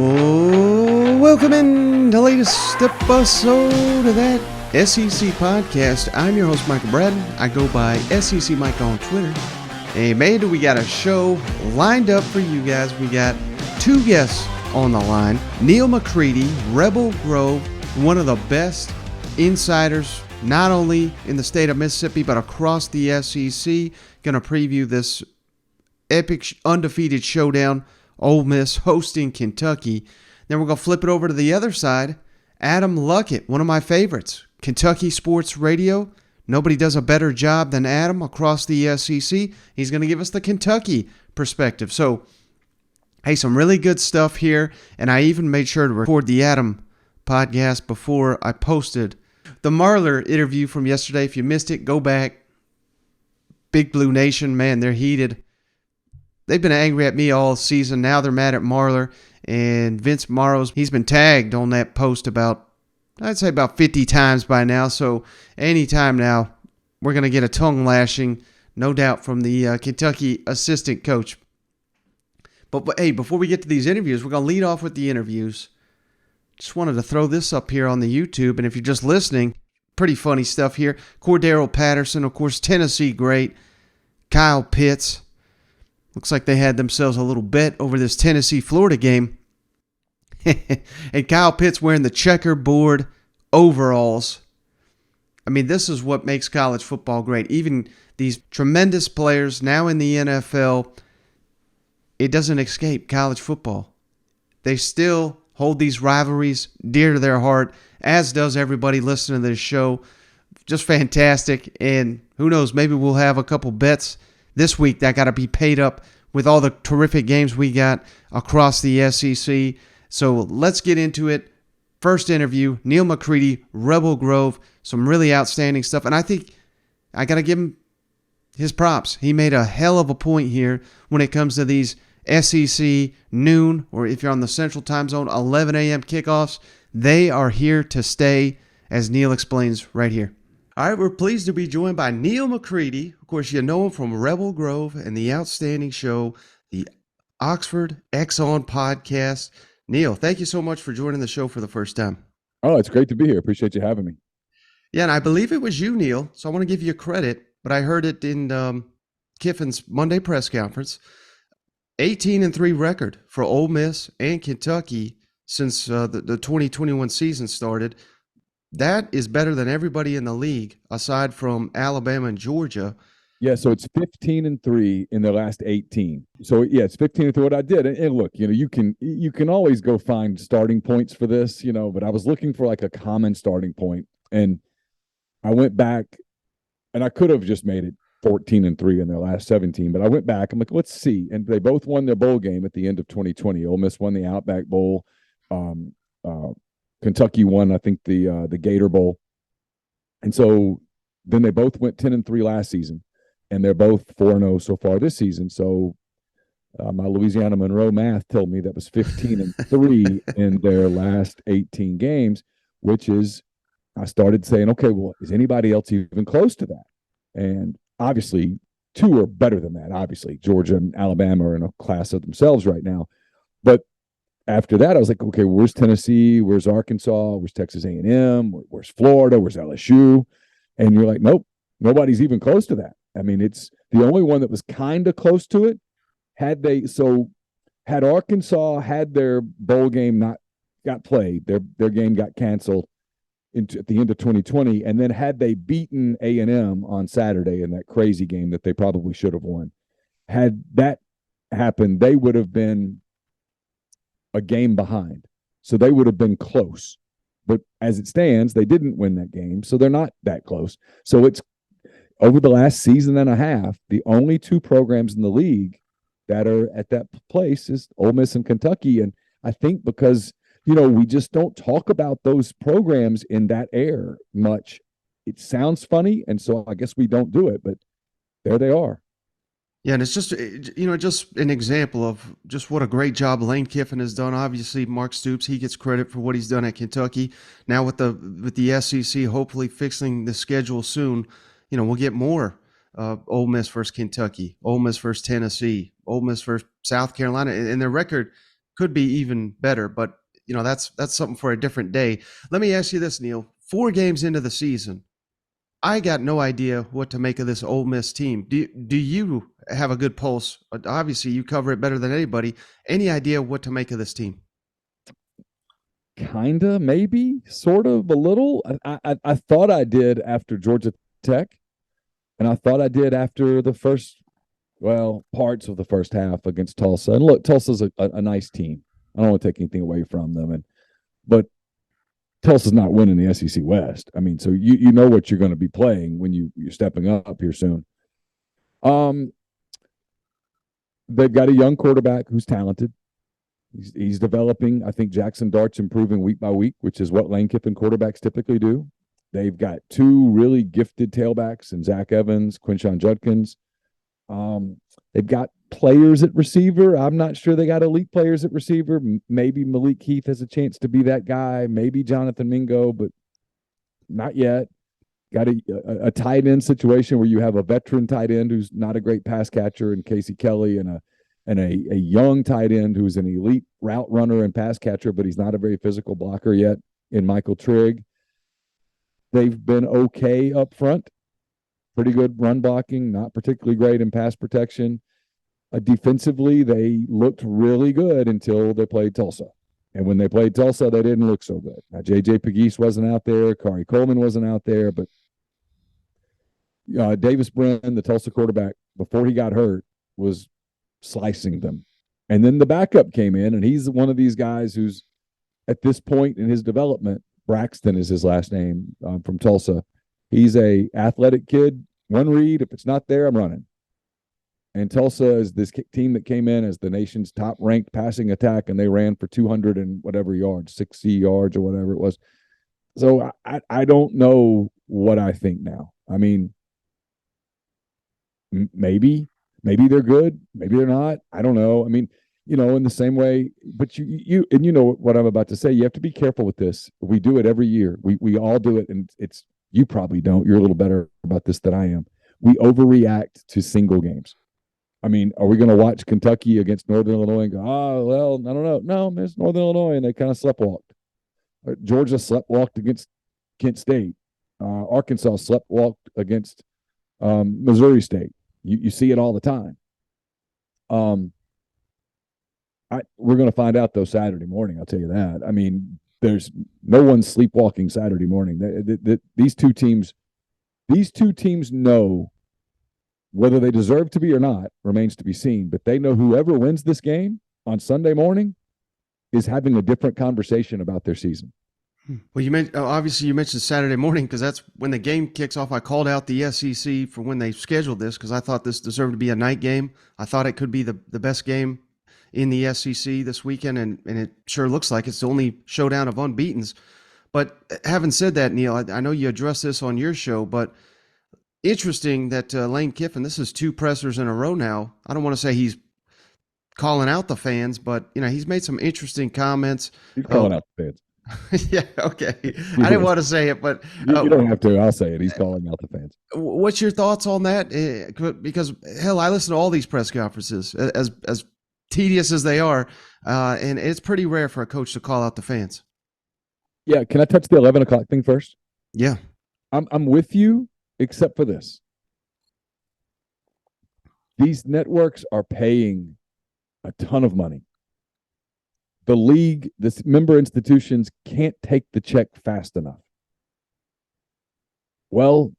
Whoa, welcome in to the latest episode of that SEC podcast. I'm your host, Michael Braden. I go by SEC Mike on Twitter. Hey, man, we got a show lined up for you guys. We got two guests on the line. Neal McCready, Rebel Grove, one of the best insiders, not only in the state of Mississippi, but across the SEC. Going to preview this epic undefeated showdown. Ole Miss hosting Kentucky. Then we're going to flip it over to the other side. Adam Luckett, one of my favorites. Kentucky Sports Radio. Nobody does a better job than Adam across the SEC. He's going to give us the Kentucky perspective. So, hey, some really good stuff here. And I even made sure to record the Adam podcast before I posted the Marler interview from yesterday. If you missed it, go back. Big Blue Nation, man, they're heated. They've been angry at me all season. Now they're mad at Marler. And Vince Morrow's, he's been tagged on that post I'd say about 50 times by now. So anytime now, we're going to get a tongue lashing, no doubt, from the Kentucky assistant coach. But hey, before we get to these interviews, we're going to lead off with the interviews. Just wanted to throw this up here on the YouTube. And if you're just listening, pretty funny stuff here. Cordero Patterson, of course, Tennessee great. Kyle Pitts. Looks like they had themselves a little bet over this Tennessee-Florida game. And Kyle Pitts wearing the checkerboard overalls. I mean, this is what makes college football great. Even these tremendous players now in the NFL, it doesn't escape college football. They still hold these rivalries dear to their heart, as does everybody listening to this show. Just fantastic. And who knows, maybe we'll have a couple bets this week that got to be paid up with all the terrific games we got across the SEC. So let's get into it. First interview, Neal McCready, Rebel Grove, some really outstanding stuff. And I think I got to give him his props. He made a hell of a point here when it comes to these SEC noon, or if you're on the Central Time Zone, 11 a.m. kickoffs. They are here to stay, as Neal explains right here. All right, we're pleased to be joined by Neal McCready. Of course, you know him from Rebel Grove and the outstanding show, the Oxford X-On podcast. Neal, thank you so much for joining the show for the first time. Oh, it's great to be here. Appreciate you having me. Yeah, and I believe it was you, Neal, so I want to give you credit, but I heard it in Kiffin's Monday press conference. 18-3 record for Ole Miss and Kentucky since the 2021 season started. That is better than everybody in the league, aside from Alabama and Georgia. Yeah, so it's 15-3 in the last 18. So yeah, it's 15-3. What I did, and look, you can always go find starting points for this, but I was looking for like a common starting point, and I went back, and I could have just made it 14-3 in their last 17, but I went back. I'm like, let's see, and they both won their bowl game at the end of 2020. Ole Miss won the Outback Bowl. Kentucky won, I think, the Gator Bowl. And so then they both went 10-3 last season, and they're both 4-0 so far this season. So my Louisiana Monroe math told me that was 15-3 in their last 18 games, which is, I started saying, okay, well, is anybody else even close to that? And obviously, two are better than that. Obviously, Georgia and Alabama are in a class of themselves right now. But after that, I was like, okay, where's Tennessee? Where's Arkansas? Where's Texas A&M? Where's Florida? Where's LSU? And you're like, nope, nobody's even close to that. I mean, it's the only one that was kind of close to it. Had Arkansas had their bowl game not got played, their game got canceled at the end of 2020, and then had they beaten A&M on Saturday in that crazy game that they probably should have won, had that happened, they would have been a game behind. So they would have been close. But as it stands, they didn't win that game, so they're not that close. So it's over the last season and a half, the only two programs in the league that are at that place is Ole Miss and Kentucky. And I think because, we just don't talk about those programs in that air much. It sounds funny, and so I guess we don't do it, but there they are. Yeah, and it's just, just an example of just what a great job Lane Kiffin has done. Obviously, Mark Stoops, he gets credit for what he's done at Kentucky. Now with the SEC hopefully fixing the schedule soon, we'll get more Ole Miss versus Kentucky, Ole Miss versus Tennessee, Ole Miss versus South Carolina, and their record could be even better. But that's something for a different day. Let me ask you this, Neal. 4 games into the season, I got no idea what to make of this Ole Miss team. Do you have a good pulse? Obviously, you cover it better than anybody. Any idea what to make of this team? Kinda, maybe, sort of, a little. I thought I did after Georgia Tech, and I thought I did after the parts of the first half against Tulsa. And look, Tulsa's a nice team. I don't want to take anything away from them, but Tulsa's not winning the SEC West. I mean, so you know what you're going to be playing when you're stepping up here soon. They've got a young quarterback who's talented. He's developing. I think Jackson Dart's improving week by week, which is what Lane Kiffin quarterbacks typically do. They've got 2 really gifted tailbacks in Zach Evans, Quinshon Judkins. They've got players at receiver. I'm not sure they got elite players at receiver. Maybe Malik Heath has a chance to be that guy. Maybe Jonathan Mingo, but not yet. Got a tight end situation where you have a veteran tight end who's not a great pass catcher in Casey Kelly, and a young tight end who's an elite route runner and pass catcher, but he's not a very physical blocker yet in Michael Trigg. They've been okay up front. Pretty good run blocking, not particularly great in pass protection. Defensively, they looked really good until they played Tulsa. And when they played Tulsa, they didn't look so good. Now, J.J. Pegues wasn't out there. Kari Coleman wasn't out there. But Davis Brin, the Tulsa quarterback, before he got hurt, was slicing them. And then the backup came in, and he's one of these guys who's at this point in his development, Braxton is his last name, from Tulsa. He's a athletic kid. One read, if it's not there, I'm running. And Tulsa is this team that came in as the nation's top-ranked passing attack, and they ran for 200 and whatever yards, 60 yards or whatever it was. So I don't know what I think now. I mean, maybe they're good, maybe they're not. I don't know. I mean, in the same way, but you know what I'm about to say. You have to be careful with this. We do it every year. We all do it, and you probably don't. You're a little better about this than I am. We overreact to single games. I mean, are we going to watch Kentucky against Northern Illinois and go, well, I don't know. No, it's Northern Illinois, and they kind of sleptwalked. Georgia sleptwalked against Kent State. Arkansas sleptwalked against Missouri State. You see it all the time. We're going to find out, though, Saturday morning. I'll tell you that. I mean, there's no one sleepwalking Saturday morning. These two teams know whether they deserve to be or not remains to be seen. But they know whoever wins this game on Sunday morning is having a different conversation about their season. Well, you mentioned Saturday morning because that's when the game kicks off. I called out the SEC for when they scheduled this because I thought this deserved to be a night game. I thought it could be the best game in the SEC this weekend, and it sure looks like it's the only showdown of unbeatens. But having said that, Neal, I know you addressed this on your show, but interesting that Lane Kiffin, this is 2 pressers in a row now. I don't want to say he's calling out the fans, but he's made some interesting comments. He's calling out the fans. Yeah, okay. I didn't want to say it, but you don't have to. I'll say it. He's calling out the fans. What's your thoughts on that? Because hell, I listen to all these press conferences, as tedious as they are, and it's pretty rare for a coach to call out the fans. Yeah, can I touch the 11 o'clock thing first? Yeah, I'm with you, except for this. These networks are paying a ton of money. The league, the member institutions can't take the check fast enough. Well,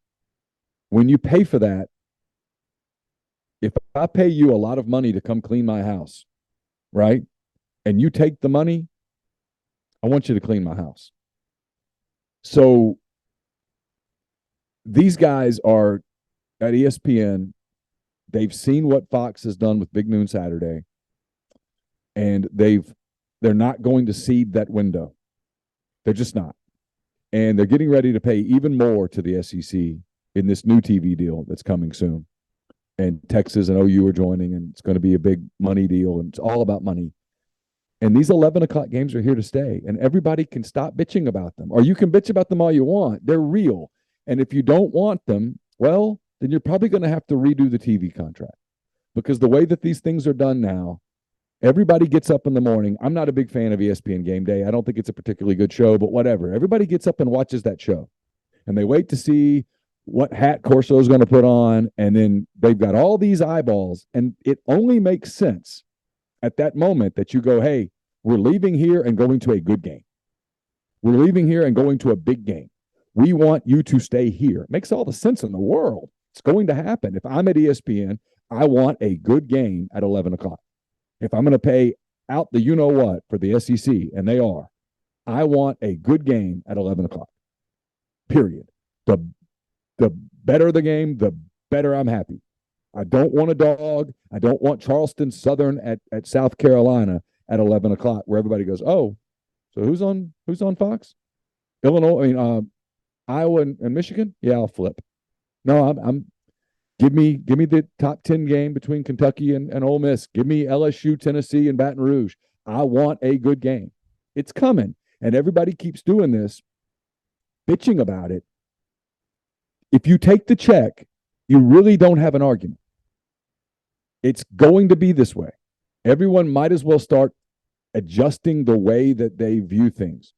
when you pay for that, if I pay you a lot of money to come clean my house, right, and you take the money, I want you to clean my house. So these guys are at ESPN. They've seen what Fox has done with Big Noon Saturday, and they're not going to cede that window. They're just not. And they're getting ready to pay even more to the SEC in this new TV deal that's coming soon. And Texas and OU are joining, and it's going to be a big money deal, and it's all about money. And these 11 o'clock games are here to stay, and everybody can stop bitching about them. Or you can bitch about them all you want. They're real. And if you don't want them, well, then you're probably going to have to redo the TV contract. Because the way that these things are done now, Everybody gets up in the morning. I'm not a big fan of ESPN Game Day. I don't think it's a particularly good show, but whatever. Everybody gets up and watches that show. And they wait to see what hat Corso is going to put on. And then they've got all these eyeballs. And it only makes sense at that moment that you go, hey, we're leaving here and going to a good game. We're leaving here and going to a big game. We want you to stay here. It makes all the sense in the world. It's going to happen. If I'm at ESPN, I want a good game at 11 o'clock. If I'm going to pay out the you-know-what for the SEC, and they are, I want a good game at 11 o'clock, period. The better the game, the better I'm happy. I don't want a dog. I don't want Charleston Southern at South Carolina at 11 o'clock where everybody goes, oh, so who's on Fox? Illinois, Iowa and Michigan? Yeah, I'll flip. No, I'm give me the top 10 game between Kentucky and Ole Miss. Give me LSU, Tennessee, and Baton Rouge. I want a good game. It's coming. And everybody keeps doing this, bitching about it. If you take the check, you really don't have an argument. It's going to be this way. Everyone might as well start adjusting the way that they view things.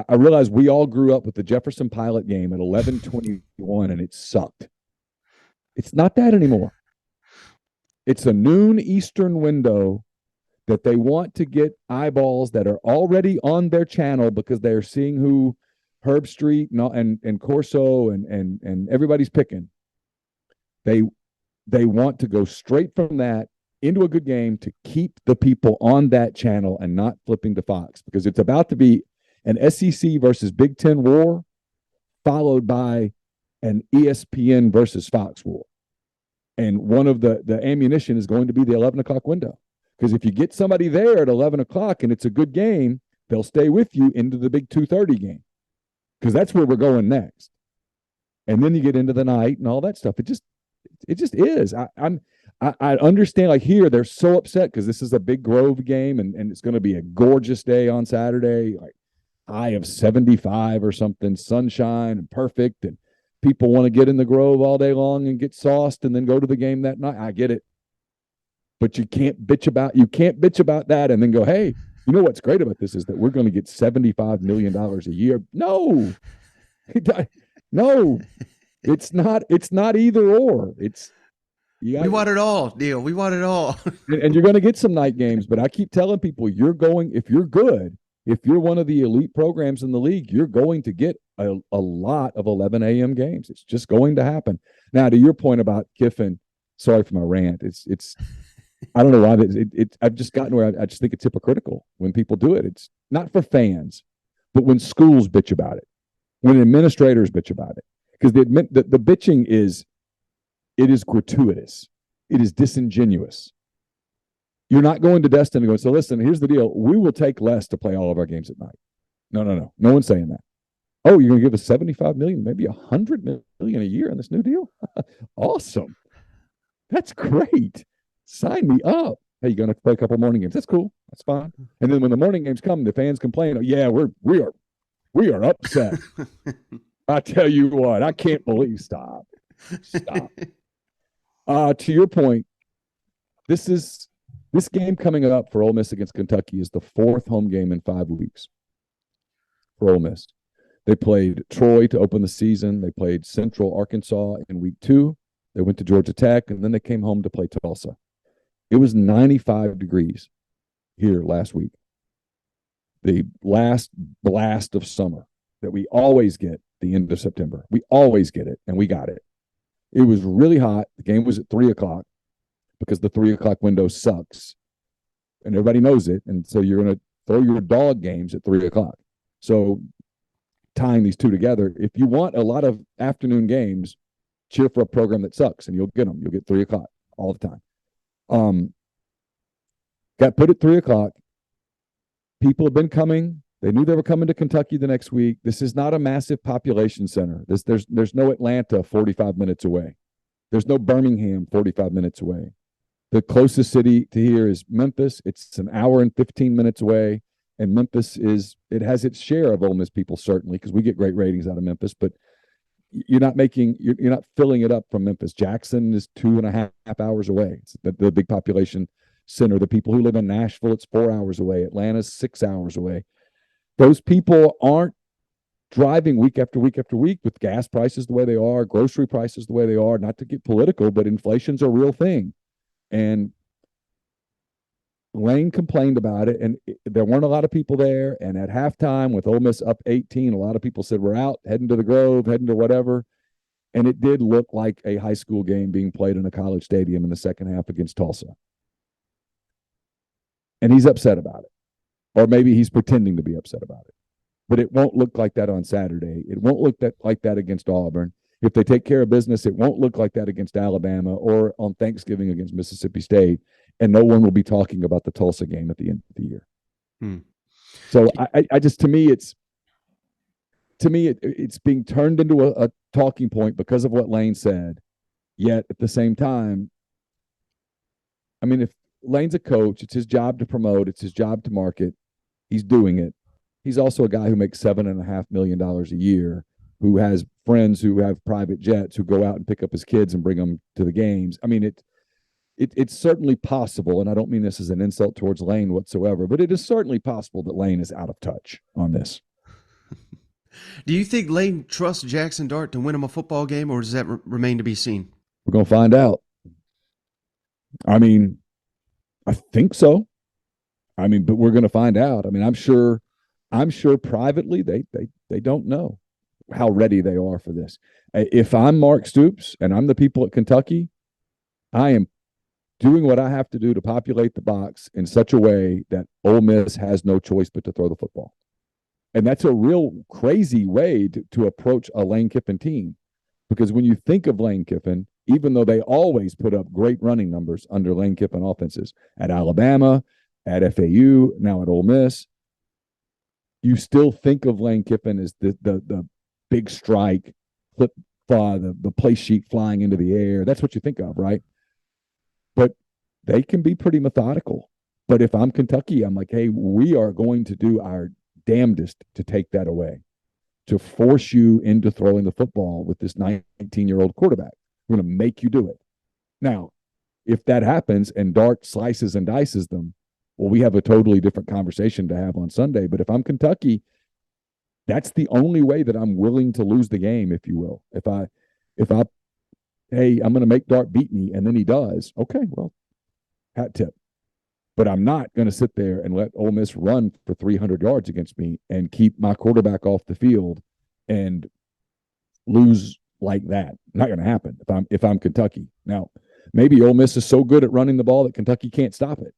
I realize we all grew up with the Jefferson Pilot game at 11:21, and it sucked. It's not that anymore. It's a noon Eastern window that they want to get eyeballs that are already on their channel because they're seeing who Herb Street and Corso and everybody's picking. They want to go straight from that into a good game to keep the people on that channel and not flipping to Fox, because it's about to be an SEC versus Big Ten war followed by an ESPN versus Fox war. And one of the ammunition is going to be the 11 o'clock window. Because if you get somebody there at 11 o'clock and it's a good game, they'll stay with you into the big 2:30 game. Because that's where we're going next. And then you get into the night and all that stuff. It just is. I understand, like here, they're so upset because this is a big Grove game and it's going to be a gorgeous day on Saturday, like high of 75 or something, sunshine and perfect, and people want to get in the Grove all day long and get sauced and then go to the game that night. I get it. But you can't bitch about that and then go, hey, you know what's great about this is that we're going to get $75 million a year. No, no, it's not either or. We want it all, Neal. We want it all. And you're going to get some night games, but I keep telling people if you're good, if you're one of the elite programs in the league, you're going to get a lot of 11 a.m. games. It's just going to happen. Now, to your point about Kiffin, sorry for my rant. It's I don't know why I've just gotten where I just think it's hypocritical when people do it. It's not for fans, but when schools bitch about it, when administrators bitch about it, because the bitching is gratuitous. It is disingenuous. You're not going to Destin and going, so listen, here's the deal. We will take less to play all of our games at night. No. No one's saying that. Oh, you're going to give us $75 million, maybe $100 million a year in this new deal? Awesome. That's great. Sign me up. Hey, you're going to play a couple morning games. That's cool. That's fine. And then when the morning games come, the fans complain, oh, yeah, we are upset. I tell you what, I can't believe. Stop. To your point, this game coming up for Ole Miss against Kentucky is the fourth home game in 5 weeks for Ole Miss. They played Troy to open the season. They played Central Arkansas in week 2. They went to Georgia Tech, and then they came home to play Tulsa. It was 95 degrees here last week. The last blast of summer that we always get the end of September. We always get it, and we got it. It was really hot. The game was at 3 o'clock because the 3 o'clock window sucks, and everybody knows it. And so you're going to throw your dog games at 3 o'clock. So tying these two together, if you want a lot of afternoon games, cheer for a program that sucks, and you'll get them. You'll get 3 o'clock all the time. Got put at 3 o'clock. People have been coming. They knew they were coming to Kentucky the next week. This is not a massive population center. There's no Atlanta 45 minutes away. There's no Birmingham 45 minutes away. The closest city to here is Memphis. It's an hour and 15 minutes away. And Memphis has its share of Ole Miss people, certainly, because we get great ratings out of Memphis, but you're not filling it up from Memphis. Jackson is 2.5 hours away. It's the big population center, the people who live in Nashville, it's 4 hours away, Atlanta's 6 hours away. Those people aren't driving week after week after week with gas prices the way they are, grocery prices the way they are, not to get political, but inflation's a real thing. And Lane complained about it, and there weren't a lot of people there. And at halftime, with Ole Miss up 18, a lot of people said, we're out, heading to the Grove, heading to whatever. And it did look like a high school game being played in a college stadium in the second half against Tulsa. And he's upset about it. Or maybe he's pretending to be upset about it. But it won't look like that on Saturday. It won't look like that against Auburn. If they take care of business, it won't look like that against Alabama or on Thanksgiving against Mississippi State. And no one will be talking about the Tulsa game at the end of the year. So I just, to me, it's being turned into a talking point because of what Lane said. Yet at the same time, I mean, if Lane's a coach, it's his job to promote, it's his job to market. He's doing it. He's also a guy who makes $7.5 million a year, who has friends who have private jets who go out and pick up his kids and bring them to the games. I mean, it's certainly possible, and I don't mean this as an insult towards Lane whatsoever, but it is certainly possible that Lane is out of touch on this. Do you think Lane trusts Jackson Dart to win him a football game, or does that remain to be seen? We're going to find out. I mean, I think so. I mean, but we're going to find out. I mean, I'm sure privately they don't know how ready they are for this. If I'm Mark Stoops and I'm the people at Kentucky, I am doing what I have to do to populate the box in such a way that Ole Miss has no choice but to throw the football. And that's a real crazy way to approach a Lane Kiffin team. Because when you think of Lane Kiffin, even though they always put up great running numbers under Lane Kiffin offenses at Alabama, at FAU, now at Ole Miss, you still think of Lane Kiffin as the big strike, the play sheet flying into the air. That's what you think of, right? But they can be pretty methodical. But if I'm Kentucky, I'm like, hey, we are going to do our damnedest to take that away, to force you into throwing the football with this 19-year-old quarterback. We're going to make you do it. Now, if that happens and Dart slices and dices them, well, we have a totally different conversation to have on Sunday. But if I'm Kentucky, that's the only way that I'm willing to lose the game, if you will. If I, hey, I'm going to make Dart beat me, and then he does. Okay, well, hat tip. But I'm not going to sit there and let Ole Miss run for 300 yards against me and keep my quarterback off the field and lose like that. Not going to happen if I'm Kentucky. Now, maybe Ole Miss is so good at running the ball that Kentucky can't stop it.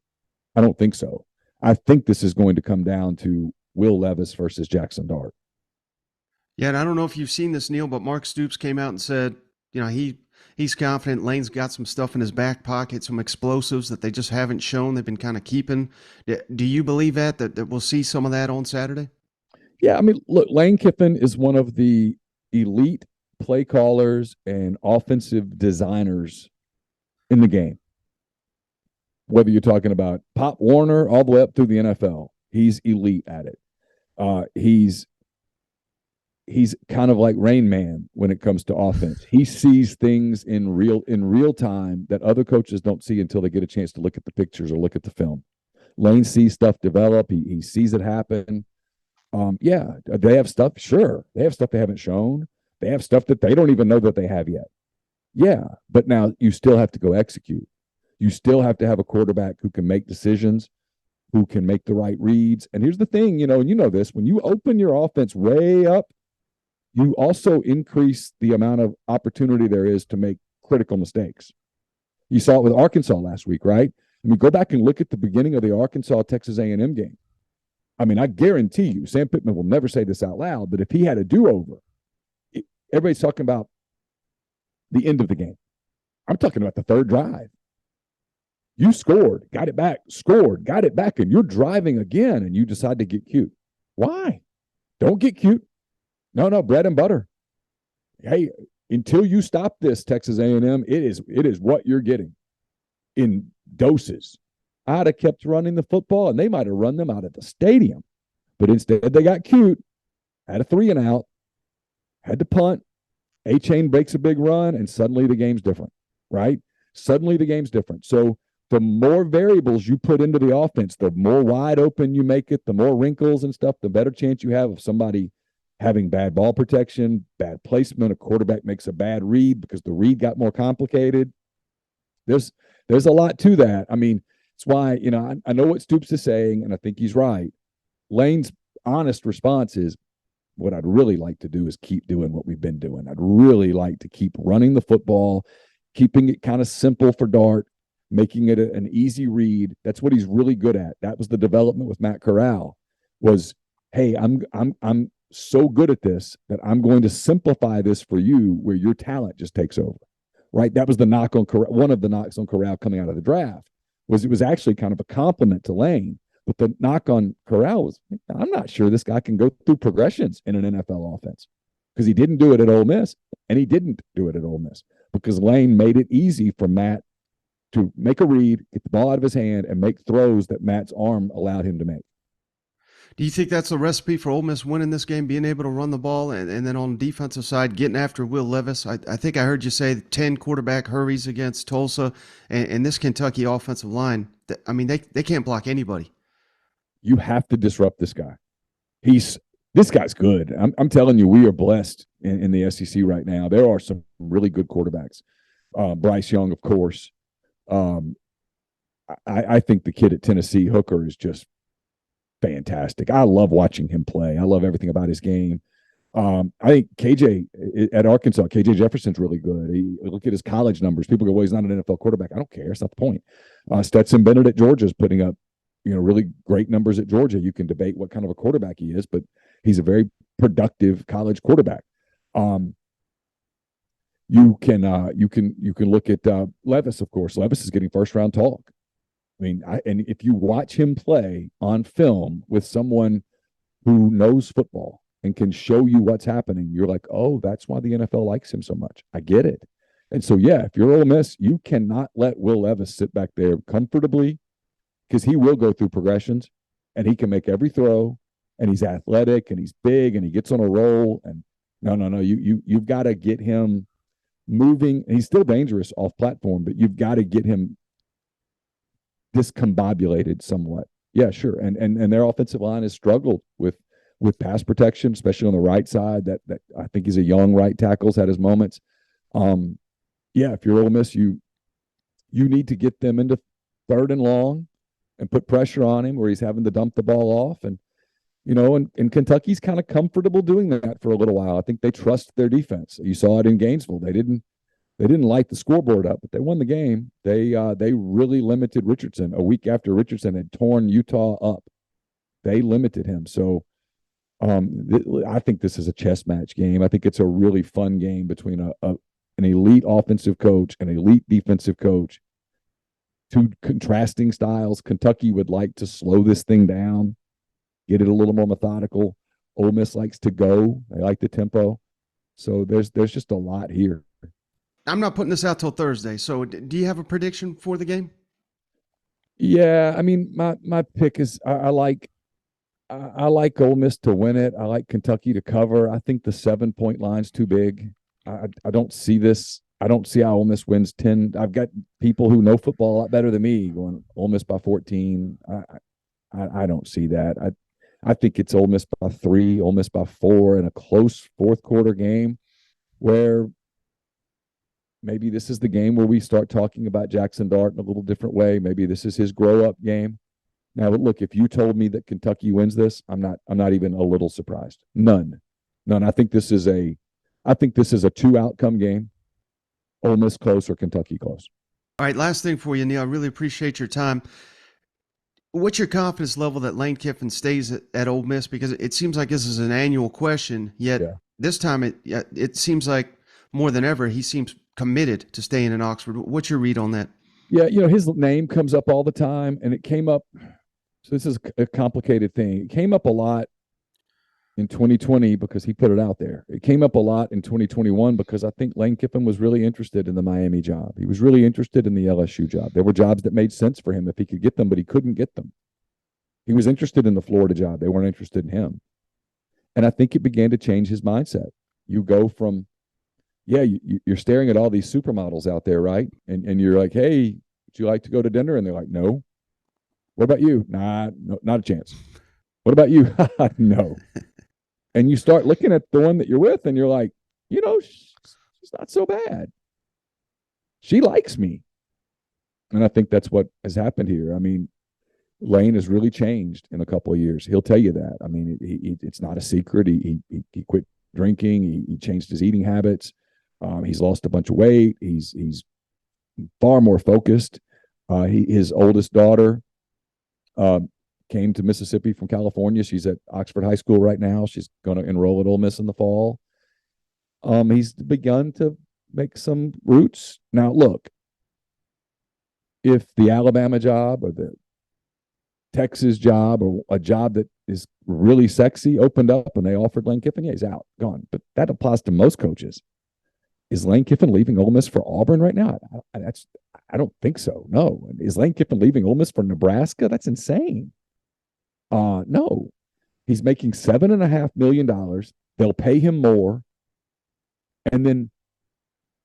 I don't think so. I think this is going to come down to Will Levis versus Jackson Dart. Yeah, and I don't know if you've seen this, Neal, but Mark Stoops came out and said, you know, he's confident Lane's got some stuff in his back pocket, some explosives that they just haven't shown. They've been kind of keeping. Do you believe that we'll see some of that on Saturday? Yeah, I mean, look, Lane Kiffin is one of the elite play callers and offensive designers in the game. Whether you're talking about Pop Warner all the way up through the NFL, he's elite at it. He's kind of like Rain Man when it comes to offense. He sees things in real time that other coaches don't see until they get a chance to look at the pictures or look at the film. Lane sees stuff develop. He sees it happen. Yeah, they have stuff. Sure, they have stuff they haven't shown. They have stuff that they don't even know that they have yet. Yeah, but now you still have to go execute. You still have to have a quarterback who can make decisions, who can make the right reads. And here's the thing, and you know this, when you open your offense way up, you also increase the amount of opportunity there is to make critical mistakes. You saw it with Arkansas last week, right? I mean, go back and look at the beginning of the Arkansas-Texas A&M game. I mean, I guarantee you, Sam Pittman will never say this out loud, but if he had a do-over, everybody's talking about the end of the game. I'm talking about the third drive. You scored, got it back, scored, got it back, and you're driving again, and you decide to get cute. Why? Don't get cute. No, bread and butter. Hey, until you stop this, Texas A&M, it is what you're getting in doses. I'd have kept running the football, and they might have run them out of the stadium. But instead, they got cute, had a 3-and-out, had to punt. A-Chain breaks a big run, and suddenly the game's different, right? Suddenly the game's different. So the more variables you put into the offense, the more wide open you make it, the more wrinkles and stuff, the better chance you have of somebody having bad ball protection, bad placement, a quarterback makes a bad read because the read got more complicated. There's a lot to that. I mean, it's why, I know what Stoops is saying, and I think he's right. Lane's honest response is, what I'd really like to do is keep doing what we've been doing. I'd really like to keep running the football, keeping it kind of simple for Dart, making it an easy read. That's what he's really good at. That was the development with Matt Corral was, hey, I'm so good at this that I'm going to simplify this for you where your talent just takes over, right? That was the knock on Corral. One of the knocks on Corral coming out of the draft was it was actually kind of a compliment to Lane. But the knock on Corral was, I'm not sure this guy can go through progressions in an NFL offense because he didn't do it at Ole Miss, and he didn't do it at Ole Miss because Lane made it easy for Matt to make a read, get the ball out of his hand, and make throws that Matt's arm allowed him to make. Do you think that's the recipe for Ole Miss winning this game, being able to run the ball, and then on the defensive side, getting after Will Levis? I think I heard you say 10 quarterback hurries against Tulsa, and this Kentucky offensive line, I mean, they can't block anybody. You have to disrupt this guy. This guy's good. I'm telling you, we are blessed in the SEC right now. There are some really good quarterbacks. Bryce Young, of course. I think the kid at Tennessee, Hooker, is just fantastic. I love watching him play. I love everything about his game. I think KJ at Arkansas, KJ Jefferson's really good. Look at his college numbers. People go, well, he's not an NFL quarterback. I don't care. It's not the point. Stetson Bennett at Georgia is putting up really great numbers at Georgia. You can debate what kind of a quarterback he is, but he's a very productive college quarterback. You can look at Levis, of course. Levis is getting first round talk. I mean, and if you watch him play on film with someone who knows football and can show you what's happening, you're like, oh, that's why the NFL likes him so much. I get it. And so, yeah, if you're Ole Miss, you cannot let Will Levis sit back there comfortably, because he will go through progressions and he can make every throw, and he's athletic and he's big and he gets on a roll. And no, you've got to get him moving. He's still dangerous off platform, but you've got to get him discombobulated somewhat. Yeah, sure. And their offensive line has struggled with pass protection, especially on the right side. That I think he's a young right tackle's had his moments. Yeah, if you're Ole Miss, you need to get them into third and long and put pressure on him where he's having to dump the ball off. And and Kentucky's kind of comfortable doing that for a little while. I think they trust their defense. You saw it in Gainesville. They didn't light the scoreboard up, but they won the game. They really limited Richardson a week after Richardson had torn Utah up. They limited him. So I think this is a chess match game. I think it's a really fun game between an elite offensive coach and an elite defensive coach. Two contrasting styles. Kentucky would like to slow this thing down, get it a little more methodical. Ole Miss likes to go. They like the tempo. So there's just a lot here. I'm not putting this out till Thursday. So do you have a prediction for the game? Yeah, I mean, my pick is I like Ole Miss to win it. I like Kentucky to cover. I think the 7-point line's too big. I don't see this. I don't see how Ole Miss wins 10. I've got people who know football a lot better than me going Ole Miss by 14. I don't see that. I think it's Ole Miss by 3, Ole Miss by 4 in a close fourth quarter game where maybe this is the game where we start talking about Jackson Dart in a little different way. Maybe this is his grow-up game. Now, look, if you told me that Kentucky wins this, I'm not even a little surprised. None. I think this is a 2-outcome game. Ole Miss close or Kentucky close. All right, last thing for you, Neal. I really appreciate your time. What's your confidence level that Lane Kiffin stays at Ole Miss? Because it seems like this is an annual question, yet this time it seems like more than ever he seems committed to staying in Oxford. What's your read on that? Yeah, his name comes up all the time, and it came up. So this is a complicated thing. It came up a lot in 2020 because he put it out there. It came up a lot in 2021 because I think Lane Kiffin was really interested in the Miami job. He was really interested in the LSU job. There were jobs that made sense for him if he could get them, but he couldn't get them. He was interested in the Florida job. They weren't interested in him. And I think it began to change his mindset. You go from, you're staring at all these supermodels out there, right? And you're like, hey, Would you like to go to dinner? And they're like, no. What about you? Nah, no, not a chance. What about you? No. And you start looking at the one that you're with and you're like, she's not so bad. She likes me. And I think that's what has happened here. I mean, Lane has really changed in a couple of years. He'll tell you that. I mean, it's not a secret. He quit drinking. He changed his eating habits. He's lost a bunch of weight. He's far more focused. His oldest daughter came to Mississippi from California. She's at Oxford High School right now. She's going to enroll at Ole Miss in the fall. He's begun to make some roots. Now, look, if the Alabama job or the Texas job or a job that is really sexy opened up and they offered Lane Kiffin, yeah, he's out, gone. But that applies to most coaches. Is Lane Kiffin leaving Ole Miss for Auburn right now? I don't think so. No. Is Lane Kiffin leaving Ole Miss for Nebraska? That's insane. No. He's making $7.5 million. They'll pay him more. And then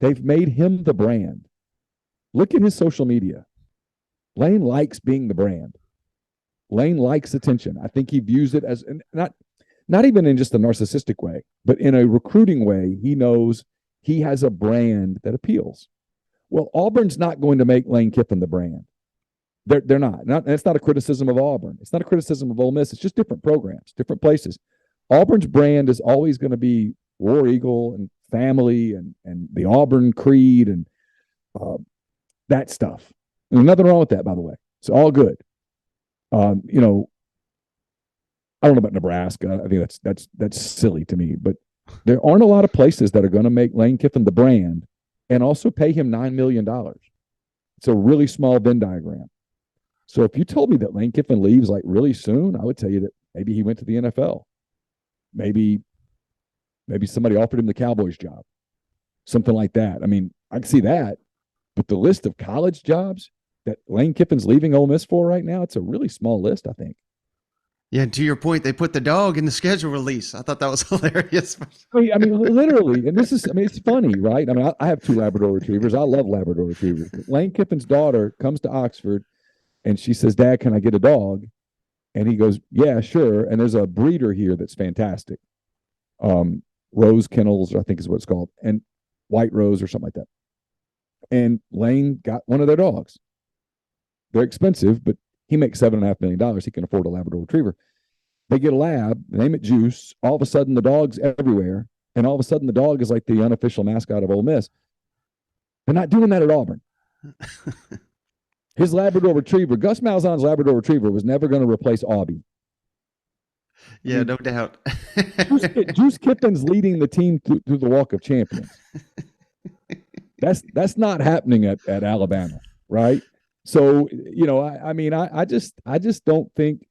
they've made him the brand. Look at his social media. Lane likes being the brand. Lane likes attention. I think he views it as not even in just a narcissistic way, but in a recruiting way. He knows he has a brand that appeals. Well, Auburn's not going to make Lane Kiffin the brand. They're not. It's not a criticism of Auburn. It's not a criticism of Ole Miss. It's just different programs, different places. Auburn's brand is always going to be War Eagle and family and the Auburn creed and that stuff. And there's nothing wrong with that, by the way. It's all good. I don't know about Nebraska. I think that's silly to me. But there aren't a lot of places that are going to make Lane Kiffin the brand and also pay him $9 million. It's a really small Venn diagram. So if you told me that Lane Kiffin leaves like really soon, I would tell you that maybe he went to the NFL. Maybe somebody offered him the Cowboys job, something like that. I mean, I can see that. But the list of college jobs that Lane Kiffin's leaving Ole Miss for right now, it's a really small list, I think. Yeah, to your point, they put the dog in the schedule release. I thought that was hilarious. I mean, literally, and it's funny, right? I mean, I have 2 Labrador Retrievers. I love Labrador Retrievers. Lane Kiffin's daughter comes to Oxford, and she says, "Dad, can I get a dog?" And he goes, "Yeah, sure." And there's a breeder here that's fantastic. Rose Kennels, I think is what it's called, and White Rose or something like that. And Lane got one of their dogs. They're expensive, but he makes $7.5 million. He can afford a Labrador Retriever. They get a lab, name it Juice. All of a sudden, the dog's everywhere. And all of a sudden, the dog is like the unofficial mascot of Ole Miss. They're not doing that at Auburn. His Labrador Retriever, Gus Malzahn's Labrador Retriever, was never going to replace Aubie. Yeah, no doubt. Juice Kiffin's leading the team through the Walk of Champions. That's not happening at Alabama, right? So, I just don't think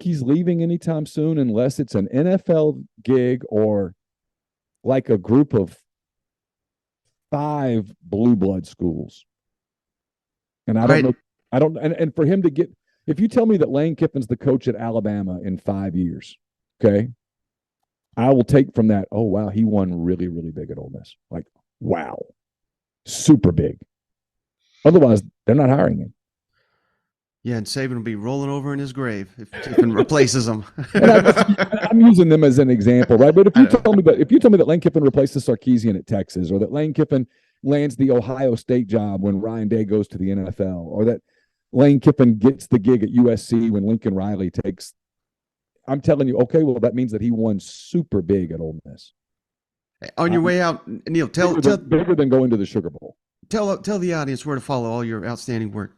he's leaving anytime soon unless it's an NFL gig or like a group of 5 blue blood schools. And I don't know. And for him to get, if you tell me that Lane Kiffin's the coach at Alabama in 5 years, okay, I will take from that, oh, wow, he won really, really big at Ole Miss. Like, wow, super big. Otherwise, they're not hiring him. Yeah, and Saban will be rolling over in his grave if Kiffin replaces him. I'm using them as an example, right? But if you tell me that Lane Kiffin replaces Sarkisian at Texas, or that Lane Kiffin lands the Ohio State job when Ryan Day goes to the NFL, or that Lane Kiffin gets the gig at USC when Lincoln Riley takes, I'm telling you, okay, well, that means that he won super big at Ole Miss. On your way out, Neal, bigger than going to the Sugar Bowl. Tell the audience where to follow all your outstanding work.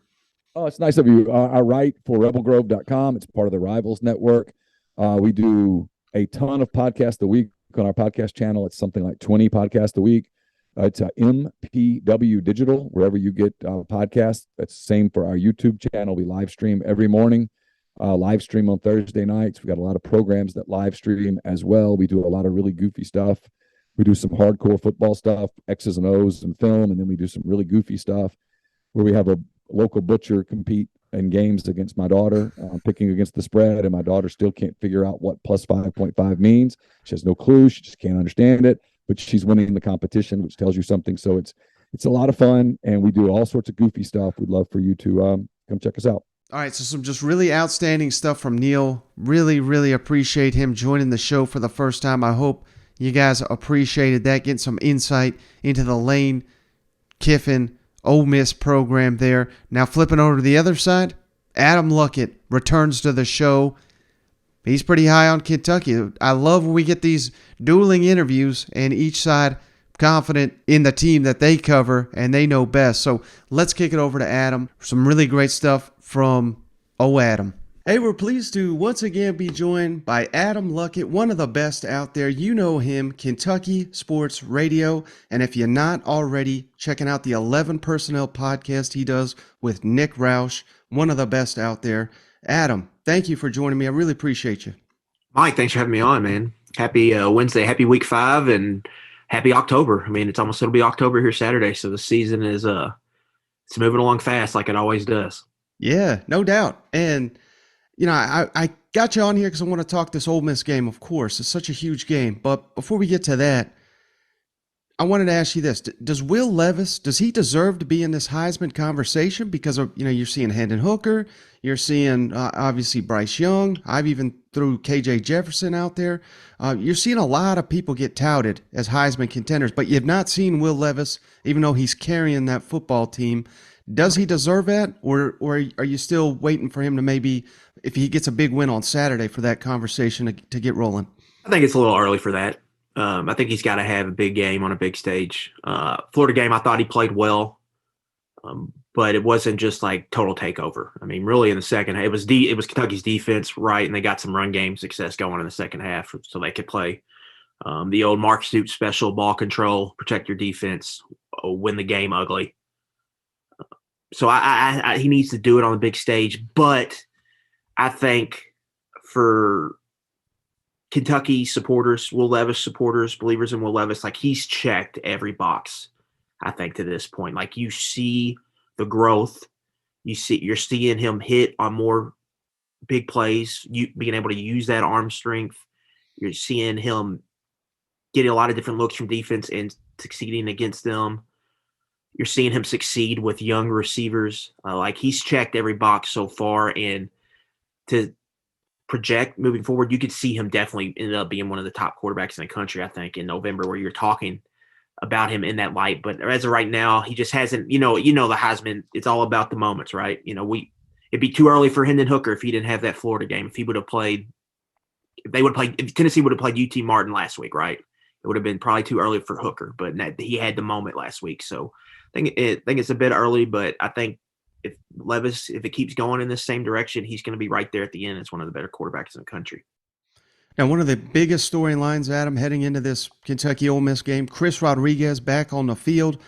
Oh, it's nice of you. I write for rebelgrove.com. It's part of the Rivals Network. We do a ton of podcasts a week on our podcast channel. It's something like 20 podcasts a week. It's MPW Digital, wherever you get podcasts. That's the same for our YouTube channel. We live stream every morning, live stream on Thursday nights. We got a lot of programs that live stream as well. We do a lot of really goofy stuff. We do some hardcore football stuff, X's and O's and film, and then we do some really goofy stuff where we have a local butcher compete in games against my daughter, picking against the spread, and my daughter still can't figure out what plus 5.5 means. She has no clue. She just can't understand it, but she's winning the competition, which tells you something. So it's a lot of fun, and we do all sorts of goofy stuff. We'd love for you to come check us out. All right, so some just really outstanding stuff from Neal. Really, really appreciate him joining the show for the first time. I hope you guys appreciated that, getting some insight into the Lane Kiffin Ole Miss program there. Now flipping over to the other side, Adam Luckett returns to the show. He's pretty high on Kentucky. I love when we get these dueling interviews and each side confident in the team that they cover and they know best. So let's kick it over to Adam. Some really great stuff from Adam. Hey, we're pleased to once again be joined by Adam Luckett, one of the best out there. You know him, Kentucky Sports Radio. And if you're not already checking out the 11 Personnel podcast he does with Nick Roush, one of the best out there. Adam, thank you for joining me. I really appreciate you. Mike, thanks for having me on, man. Happy Wednesday, happy week 5, and happy October. I mean, it'll be October here Saturday, so the season is it's moving along fast like it always does. Yeah, no doubt. And I got you on here because I want to talk this Ole Miss game, of course. It's such a huge game. But before we get to that, I wanted to ask you this. Does Will Levis, does he deserve to be in this Heisman conversation? Because, you're seeing Hendon Hooker. You're seeing, obviously, Bryce Young. I've even threw KJ Jefferson out there. You're seeing a lot of people get touted as Heisman contenders, but you've not seen Will Levis, even though he's carrying that football team. Does he deserve that, or are you still waiting for him to maybe, if he gets a big win on Saturday, for that conversation to get rolling? I think it's a little early for that. I think he's got to have a big game on a big stage. Florida game, I thought he played well, but it wasn't just like total takeover. I mean, really in the second half, it was Kentucky's defense, right, and they got some run game success going in the second half, so they could play the old Mark Stoops special: ball control, protect your defense, win the game ugly. So he needs to do it on the big stage, but I think for Kentucky supporters, Will Levis supporters, believers in Will Levis, like, he's checked every box, I think, to this point. Like, you see the growth. You're seeing him hit on more big plays, you being able to use that arm strength. You're seeing him getting a lot of different looks from defense and succeeding against them. You're seeing him succeed with young receivers. Like, he's checked every box so far, and to project moving forward, you could see him definitely end up being one of the top quarterbacks in the country, I think, in November, where you're talking about him in that light. But as of right now, he just hasn't, the Heisman, it's all about the moments, right? It'd be too early for Hendon Hooker if he didn't have that Florida game. If Tennessee would have played UT Martin last week, right? It would have been probably too early for Hooker, but he had the moment last week. So I think it's a bit early, but I think if Levis, if it keeps going in this same direction, he's going to be right there at the end as one of the better quarterbacks in the country. Now, one of the biggest storylines, Adam, heading into this Kentucky Ole Miss game, Chris Rodriguez back on the field.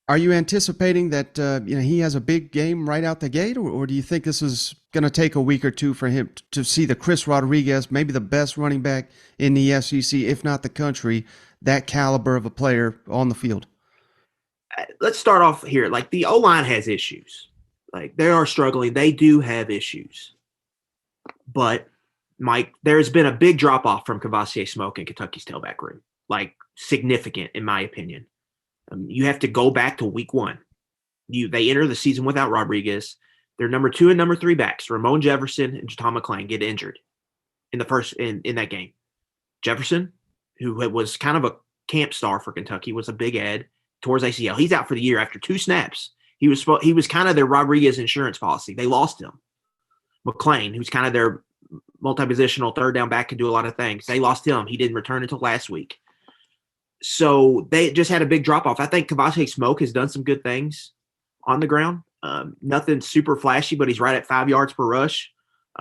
Are you anticipating that he has a big game right out the gate, or do you think this is going to take a week or two for him to see the Chris Rodriguez, maybe the best running back in the SEC, if not the country, that caliber of a player on the field? Let's start off here. Like, the O-line has issues. Like, they are struggling. They do have issues. But, Mike, there's been a big drop-off from Kavosiey Smoke in Kentucky's tailback room. Like, significant, in my opinion. You have to go back to week 1. They enter the season without Rodriguez. Their number 2 and number 3 backs, Ramon Jefferson and Jaton McClain, get injured in that game. Jefferson, who was kind of a camp star for Kentucky, was a big ad, tore his ACL. He's out for the year after 2 snaps. He was kind of their Rodriguez insurance policy. They lost him. McClain, who's kind of their multi-positional third down back, can do a lot of things. They lost him. He didn't return until last week. So they just had a big drop-off. I think Kavosiey Smoke has done some good things on the ground. Nothing super flashy, but he's right at 5 yards per rush,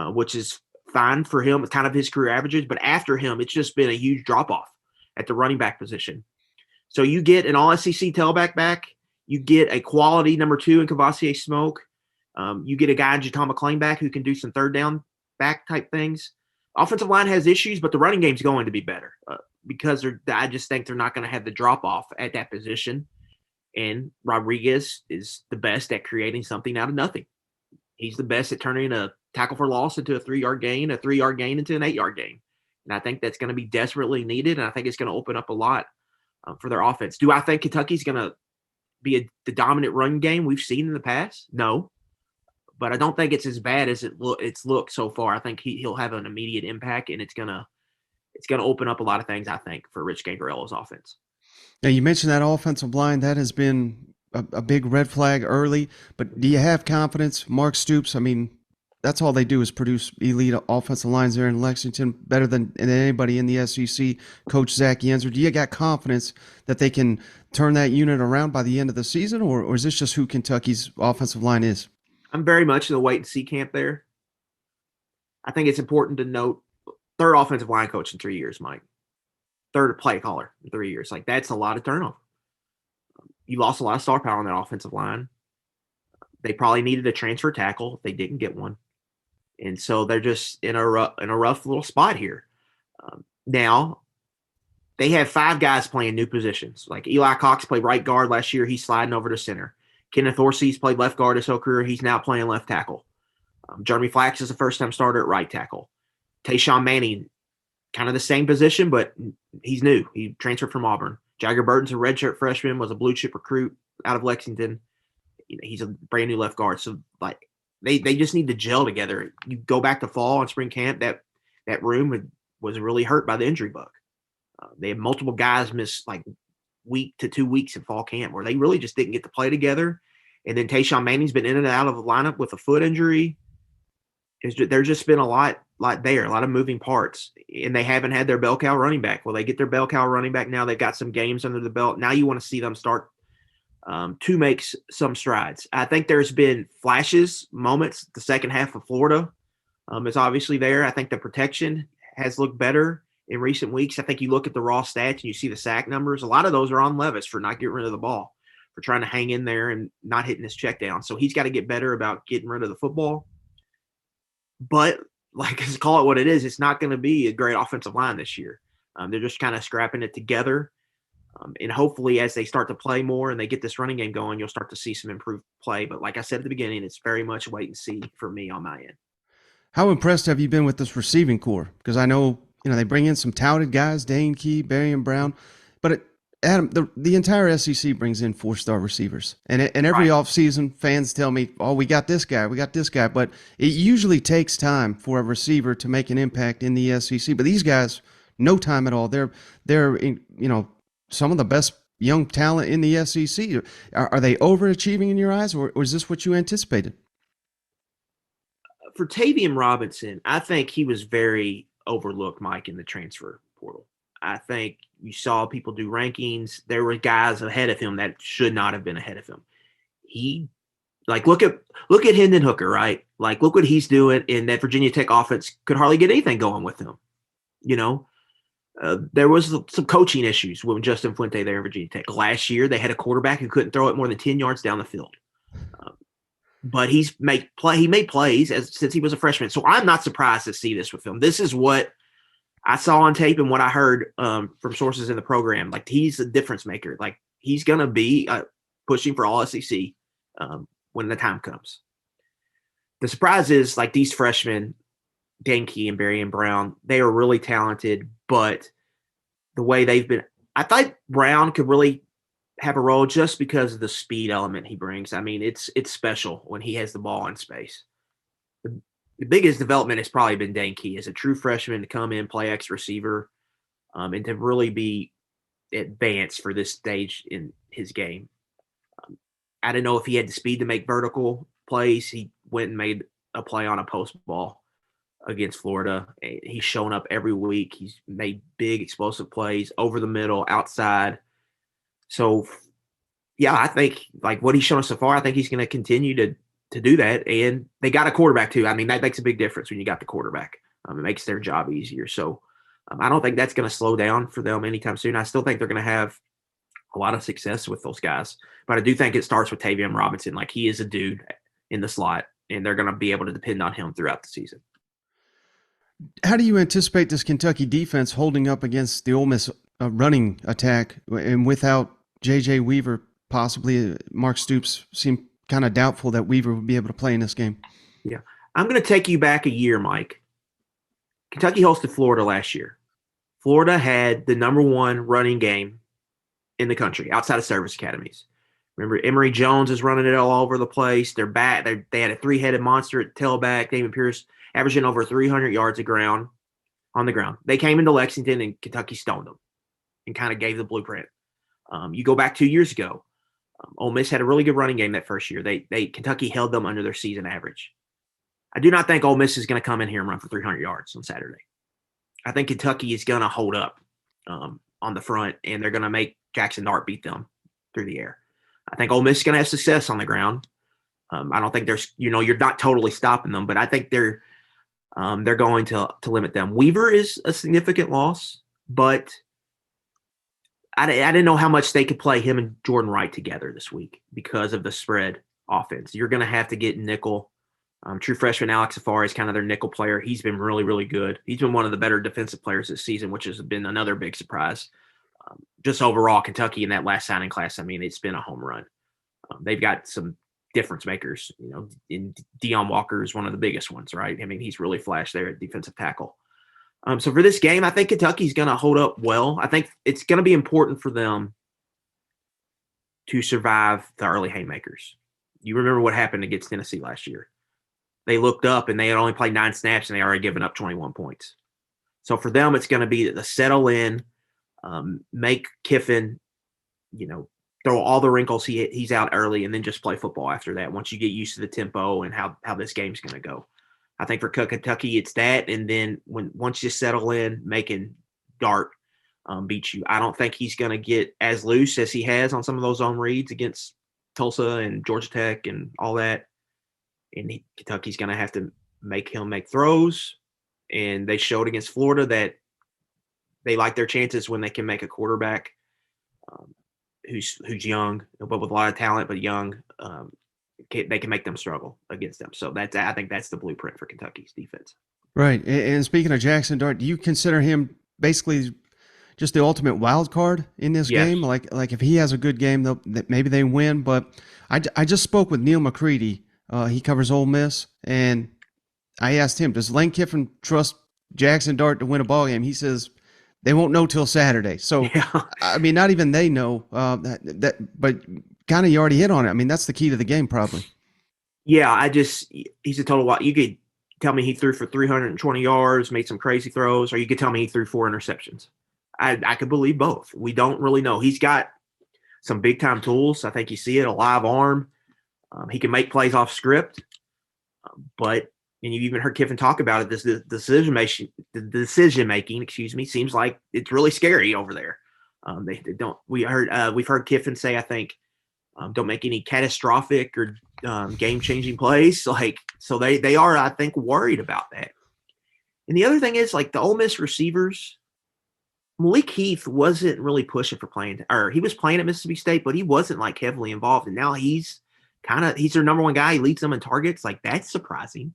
which is fine for him. It's kind of his career averages. But after him, it's just been a huge drop-off at the running back position. So you get an all-SEC tailback back. You get a quality number 2 in Kavosiey Smoke. You get a guy in Jaton McClain back who can do some third down back type things. Offensive line has issues, but the running game's going to be better because I just think they're not going to have the drop-off at that position. And Rodriguez is the best at creating something out of nothing. He's the best at turning a tackle for loss into a 3-yard gain, a 3-yard gain into an 8-yard gain. And I think that's going to be desperately needed, and I think it's going to open up a lot for their offense. Do I think Kentucky's going to be the dominant run game we've seen in the past? No. But I don't think it's as bad as it's looked so far. I think he'll have an immediate impact, and it's gonna open up a lot of things, I think, for Rich Gangarella's offense. Now, you mentioned that offensive line. That has been a big red flag early. But do you have confidence? Mark Stoops, I mean, that's all they do is produce elite offensive lines there in Lexington, better than anybody in the SEC. Coach Zach Yenser, do you got confidence that they can turn that unit around by the end of the season, or is this just who Kentucky's offensive line is? I'm very much in the wait-and-see camp there. I think it's important to note third offensive line coach in 3 years, Mike. Third play caller in 3 years. Like, that's a lot of turnover. You lost a lot of star power on that offensive line. They probably needed a transfer tackle. They didn't get one. And so they're just in a rough little spot here. Now, they have 5 guys playing new positions. Like Eli Cox played right guard last year. He's sliding over to center. Kenneth Orsi's played left guard his whole career. He's now playing left tackle. Jeremy Flax is a first-time starter at right tackle. Tayshawn Manning, kind of the same position, but he's new. He transferred from Auburn. Jagger Burton's a redshirt freshman, was a blue chip recruit out of Lexington. He's a brand new left guard. So, like, they just need to gel together. You go back to fall and spring camp, that room was really hurt by the injury bug. They had multiple guys miss like week to 2 weeks in fall camp where they really just didn't get to play together. And then Tayshawn Manning's been in and out of the lineup with a foot injury. There's just been a lot there, a lot of moving parts. And they haven't had their bell cow running back. Well, they get their bell cow running back now. They've got some games under the belt. Now you want to see them start to make some strides. I think there's been flashes, moments. The second half of Florida is obviously there. I think the protection has looked better in recent weeks. I think you look at the raw stats and you see the sack numbers. A lot of those are on Levis for not getting rid of the ball, for trying to hang in there and not hitting his check down. So he's got to get better about getting rid of the football. But, like, let's call it what it is, it's not going to be a great offensive line this year. They're just kind of scrapping it together. And hopefully as they start to play more and they get this running game going, you'll start to see some improved play. But like I said at the beginning, it's very much wait and see for me on my end. How impressed have you been with this receiving core? Because I know, they bring in some touted guys, Dane Key, Barian Brown, but Adam, the entire SEC brings in 4-star receivers. And every offseason, fans tell me, oh, we got this guy. But it usually takes time for a receiver to make an impact in the SEC. But these guys, no time at all. They're some of the best young talent in the SEC. Are they overachieving in your eyes, or is this what you anticipated? For Tavian Robinson, I think he was very overlooked, Mike, in the transfer portal. I think you saw people do rankings. There were guys ahead of him that should not have been ahead of him. Look at Hendon Hooker, right? Like, look what he's doing in that Virginia Tech offense. Could hardly get anything going with him. There was some coaching issues with Justin Fuente there in Virginia Tech. Last year, they had a quarterback who couldn't throw it more than 10 yards down the field. But he made plays since he was a freshman. So I'm not surprised to see this with him. This is what I saw on tape and what I heard from sources in the program. Like, he's a difference maker. Like, he's going to be pushing for all SEC when the time comes. The surprise is, like, these freshmen, Dane Key and Barian Brown, they are really talented, but the way they've been – I thought Brown could really have a role just because of the speed element he brings. I mean, it's special when he has the ball in space. The biggest development has probably been Dane Key as a true freshman to come in, play X receiver, and to really be advanced for this stage in his game. I didn't know if he had the speed to make vertical plays. He went and made a play on a post ball against Florida. He's shown up every week. He's made big explosive plays over the middle, outside. So, yeah, I think, like, what he's shown us so far, I think he's going to continue to do that. And they got a quarterback too. I mean, that makes a big difference when you got the quarterback. It makes their job easier. So I don't think that's going to slow down for them anytime soon. I still think they're going to have a lot of success with those guys. But I do think it starts with Tavian Robinson. Like, he is a dude in the slot, and they're going to be able to depend on him throughout the season. How do you anticipate this Kentucky defense holding up against the Ole Miss running attack, and without J.J. Weaver, possibly Mark Stoops seemed kind of doubtful that Weaver would be able to play in this game? Yeah. I'm going to take you back a year, Mike. Kentucky hosted Florida last year. Florida had the number one running game in the country outside of service academies. Remember, Emory Jones is running it all over the place. They're back. They had a three-headed monster at tailback. David Pierce averaging over 300 yards on the ground. They came into Lexington, and Kentucky stoned them and kind of gave the blueprint. You go back 2 years ago, Ole Miss had a really good running game that first year. Kentucky held them under their season average. I do not think Ole Miss is going to come in here and run for 300 yards on Saturday. I think Kentucky is going to hold up on the front, and they're going to make Jackson Dart beat them through the air. I think Ole Miss is going to have success on the ground. I don't think there's, you're not totally stopping them, but I think they're going to limit them. Weaver is a significant loss, but I didn't know how much they could play him and Jordan Wright together this week because of the spread offense. You're going to have to get nickel. True freshman Alex Safari is kind of their nickel player. He's been really, really good. He's been one of the better defensive players this season, which has been another big surprise. Just overall, Kentucky in that last signing class, I mean, it's been a home run. They've got some difference makers. In Deion Walker is one of the biggest ones, right? I mean, he's really flashed there at defensive tackle. So for this game, I think Kentucky's going to hold up well. I think it's going to be important for them to survive the early haymakers. You remember what happened against Tennessee last year. They looked up and they had only played 9 snaps and they already given up 21 points. So for them, it's going to be to settle in, make Kiffin, throw all the wrinkles he's out early, and then just play football after that once you get used to the tempo and how this game's going to go. I think for Kentucky, it's that, and then once you settle in, making Dart beat you. I don't think he's going to get as loose as he has on some of those zone reads against Tulsa and Georgia Tech and all that. And Kentucky's going to have to make him make throws, and they showed against Florida that they like their chances when they can make a quarterback who's young, but with a lot of talent, but young. They can make them struggle against them. So I think that's the blueprint for Kentucky's defense. Right. And speaking of Jackson Dart, do you consider him basically just the ultimate wild card in this game? Like if he has a good game, maybe they win. But I just spoke with Neal McCready. He covers Ole Miss, and I asked him, does Lane Kiffin trust Jackson Dart to win a ball game? He says they won't know till Saturday. So, yeah. I mean, not even they know but kind of you already hit on it. I mean, that's the key to the game probably. Yeah, he's a total wild. You could tell me he threw for 320 yards, made some crazy throws, or you could tell me he threw 4 interceptions. I could believe both. We don't really know. He's got some big-time tools. I think you see it, a live arm. He can make plays off script, and you even heard Kiffin talk about it. The decision making, seems like it's really scary over there. They don't. We've heard Kiffin say, I think, don't make any catastrophic or game changing plays. So they are, I think, worried about that. And the other thing is, like, the Ole Miss receivers, Malik Heath wasn't really pushing for playing, or he was playing at Mississippi State, but he wasn't like heavily involved. And now he's their number one guy. He leads them in targets. Like, that's surprising.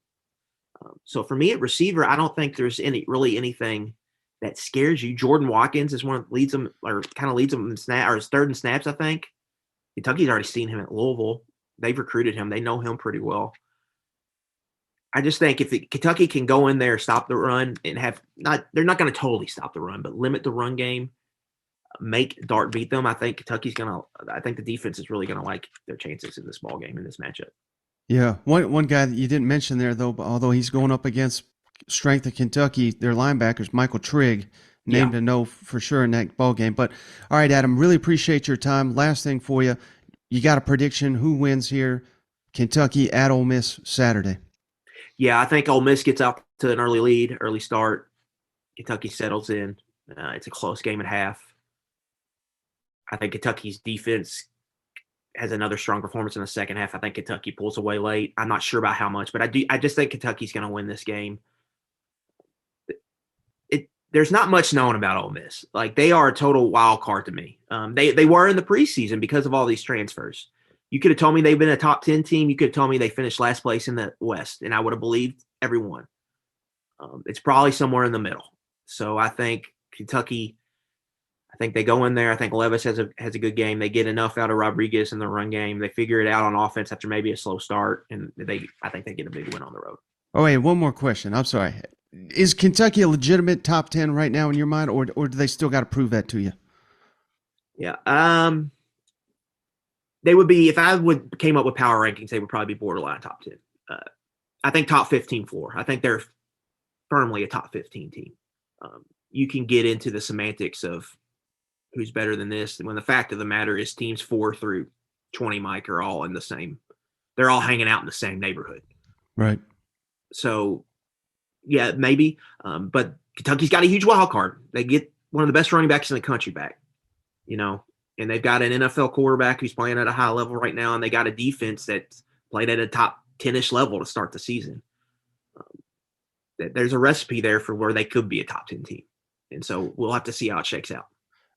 So for me at receiver, I don't think there's anything that scares you. Jordan Watkins is one that leads them in is third in snaps, I think. Kentucky's already seen him at Louisville. They've recruited him. They know him pretty well. I just think if Kentucky can go in there, stop the run, and they're not going to totally stop the run, but limit the run game, make Dart beat them. I think I think the defense is really going to like their chances in this ball game, in this matchup. Yeah. One guy that you didn't mention there, though, although he's going up against strength of Kentucky, their linebackers, Michael Trigg, named to know for sure in that ball game. But all right, Adam, really appreciate your time. Last thing for you. You got a prediction? Who wins here? Kentucky at Ole Miss Saturday. Yeah, I think Ole Miss gets out to an early start. Kentucky settles in. It's a close game at half. I think Kentucky's defense has another strong performance in the second half. I think Kentucky pulls away late. I'm not sure about how much, but I just think Kentucky's going to win this game. There's not much known about Ole Miss. Like, they are a total wild card to me. They were in the preseason because of all these transfers. You could have told me they've been a top 10 team. You could have told me they finished last place in the West, and I would have believed everyone. It's probably somewhere in the middle. So I think Kentucky, they go in there. I think Levis has a good game. They get enough out of Rodriguez in the run game. They figure it out on offense after maybe a slow start, and I think they get a big win on the road. Oh, wait, one more question. I'm sorry. Is Kentucky a legitimate top 10 right now in your mind, or do they still got to prove that to you? Yeah. They would be, if I came up with power rankings, they would probably be borderline top 10. I think top 15 floor. I think they're firmly a top 15 team. You can get into the semantics of who's better than this, when the fact of the matter is teams 4 through 20, Mike, are all in the same. They're all hanging out in the same neighborhood. Right. So, yeah, maybe. But Kentucky's got a huge wild card. They get one of the best running backs in the country back, and they've got an NFL quarterback who's playing at a high level right now, and they got a defense that's played at a top 10-ish level to start the season. There's a recipe there for where they could be a top 10 team. And so we'll have to see how it shakes out.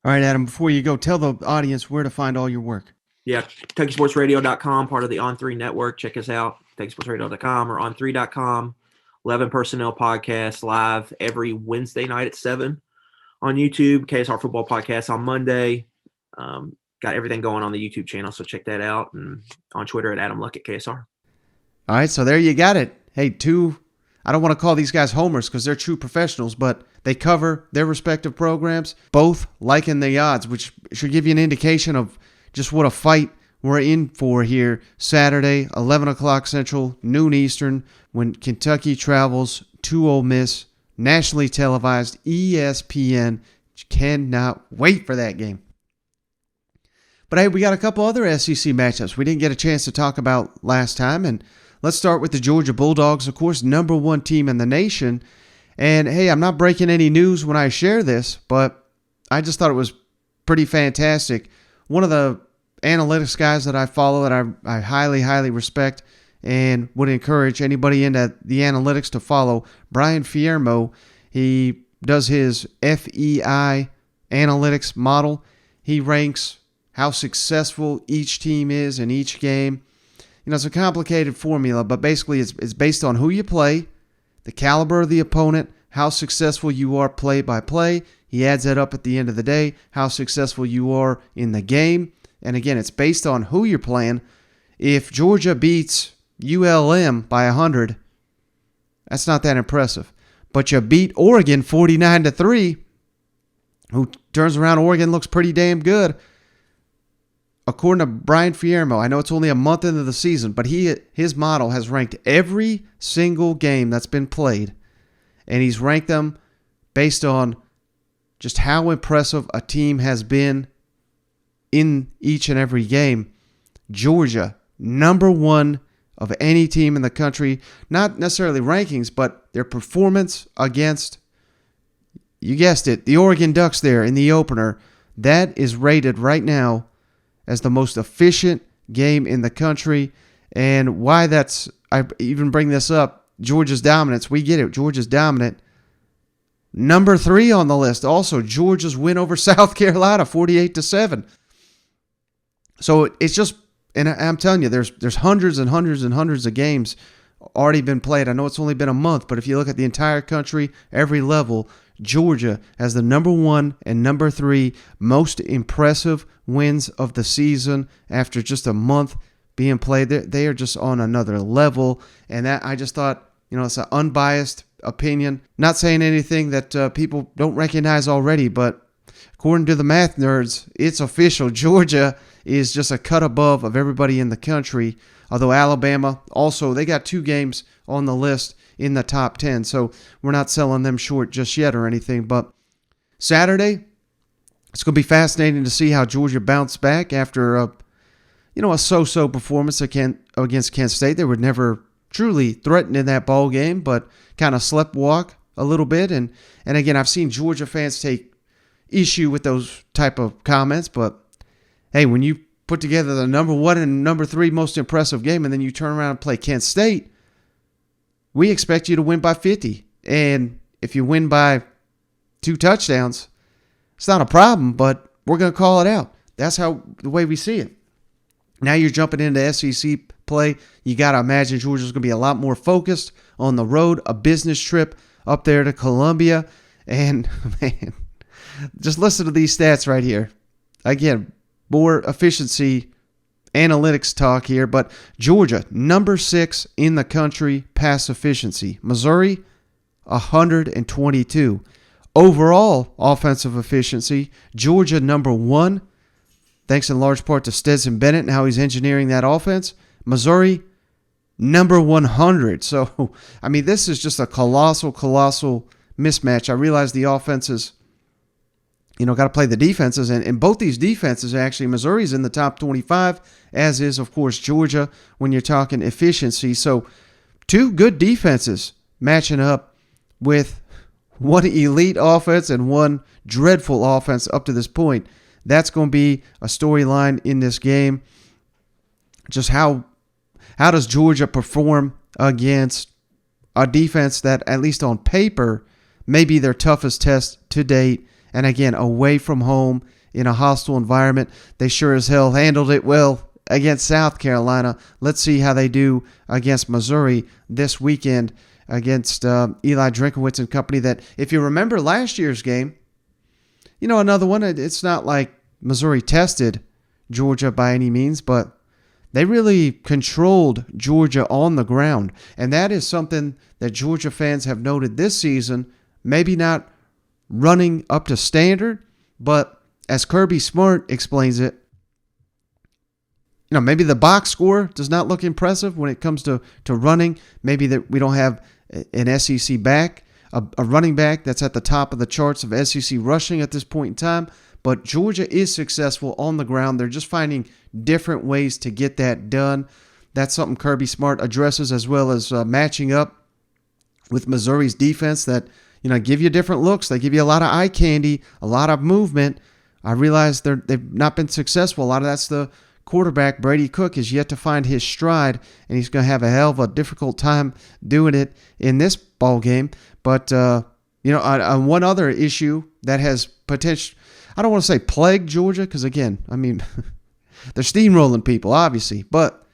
All right, Adam, before you go, tell the audience where to find all your work. Yeah, KentuckySportsRadio.com, part of the On3 network. Check us out, KentuckySportsRadio.com or On3.com. 11 Personnel Podcast live every Wednesday night at 7 on YouTube. KSR Football Podcast on Monday. Got everything going on the YouTube channel, so check that out. And on Twitter at Adam Luckett, KSR. All right, so there you got it. Hey, I don't want to call these guys homers because they're true professionals, but they cover their respective programs, both liking the odds, which should give you an indication of just what a fight we're in for here Saturday, 11 o'clock Central, noon Eastern, when Kentucky travels to Ole Miss, nationally televised, ESPN. Cannot wait for that game. But hey, we got a couple other SEC matchups we didn't get a chance to talk about last time, and let's start with the Georgia Bulldogs, of course, number 1 team in the nation. And hey, I'm not breaking any news when I share this, but I just thought it was pretty fantastic. One of the analytics guys that I follow that I highly, highly respect and would encourage anybody into the analytics to follow, Bryan Harsin. He does his FEI analytics model. He ranks how successful each team is in each game. It's a complicated formula, but basically it's based on who you play, the caliber of the opponent, how successful you are play by play. He adds that up at the end of the day, how successful you are in the game. And again, it's based on who you're playing. If Georgia beats ULM by 100, that's not that impressive. But you beat Oregon 49-3, who turns around, Oregon looks pretty damn good. According to Bryan Harsin, I know it's only a month into the season, but his model has ranked every single game that's been played, and he's ranked them based on just how impressive a team has been in each and every game. Georgia, number 1 of any team in the country, not necessarily rankings, but their performance against, you guessed it, the Oregon Ducks there in the opener. That is rated right now as the most efficient game in the country. And why I even bring this up, Georgia's dominance. We get it. Georgia's dominant. Number 3 on the list, also Georgia's win over South Carolina, 48-7. So it's just, and I'm telling you, there's hundreds and hundreds and hundreds of games already been played. I know it's only been a month, but if you look at the entire country, every level, Georgia as the number 1 and number 3 most impressive wins of the season after just a month being played. They are just on another level, and that I just thought, it's an unbiased opinion. Not saying anything that people don't recognize already, but according to the math nerds, it's official. Georgia is just a cut above of everybody in the country, although Alabama also, they got 2 games on the list in the top 10, so we're not selling them short just yet or anything. But Saturday, it's going to be fascinating to see how Georgia bounced back after a so-so performance against Kent State. They were never truly threatened in that ball game, but kind of sleptwalk a little bit. And again, I've seen Georgia fans take issue with those type of comments, but hey, when you put together the number 1 and number 3 most impressive game, and then you turn around and play Kent State, we expect you to win by 50. And if you win by 2 touchdowns, it's not a problem, but we're going to call it out. That's the way we see it. Now you're jumping into SEC play. You got to imagine Georgia's going to be a lot more focused on the road, a business trip up there to Columbia. And, man, just listen to these stats right here. Again, more efficiency analytics talk here, but Georgia, number 6 in the country, pass efficiency. Missouri, 122. Overall offensive efficiency, Georgia, number 1. thanks in large part to Stetson Bennett and how he's engineering that offense. Missouri, number 100. So, I mean, this is just a colossal mismatch. I realize the offenses, got to play the defenses. And both these defenses, actually, Missouri's in the top 25, as is, of course, Georgia when you're talking efficiency. So, two good defenses matching up with one elite offense and one dreadful offense up to this point. That's going to be a storyline in this game. Just how does Georgia perform against a defense that, at least on paper, may be their toughest test to date? And again, away from home in a hostile environment. They sure as hell handled it well against South Carolina. Let's see how they do against Missouri this weekend against Eli Drinkwitz and company. That, if you remember last year's game, another one, it's not like Missouri tested Georgia by any means, but they really controlled Georgia on the ground. And that is something that Georgia fans have noted this season, maybe not running up to standard, but as Kirby Smart explains it, maybe the box score does not look impressive when it comes to running. Maybe that we don't have an SEC back, a running back that's at the top of the charts of SEC rushing at this point in time. But Georgia is successful on the ground. They're just finding different ways to get that done. That's something Kirby Smart addresses, as well as matching up with Missouri's defense that, give you different looks. They give you a lot of eye candy, a lot of movement. I realize they've not been successful. A lot of that's the quarterback. Brady Cook is yet to find his stride, and he's going to have a hell of a difficult time doing it in this ball game. But, on one other issue that has potential, I don't want to say plague Georgia, because, again, I mean, they're steamrolling people, obviously. But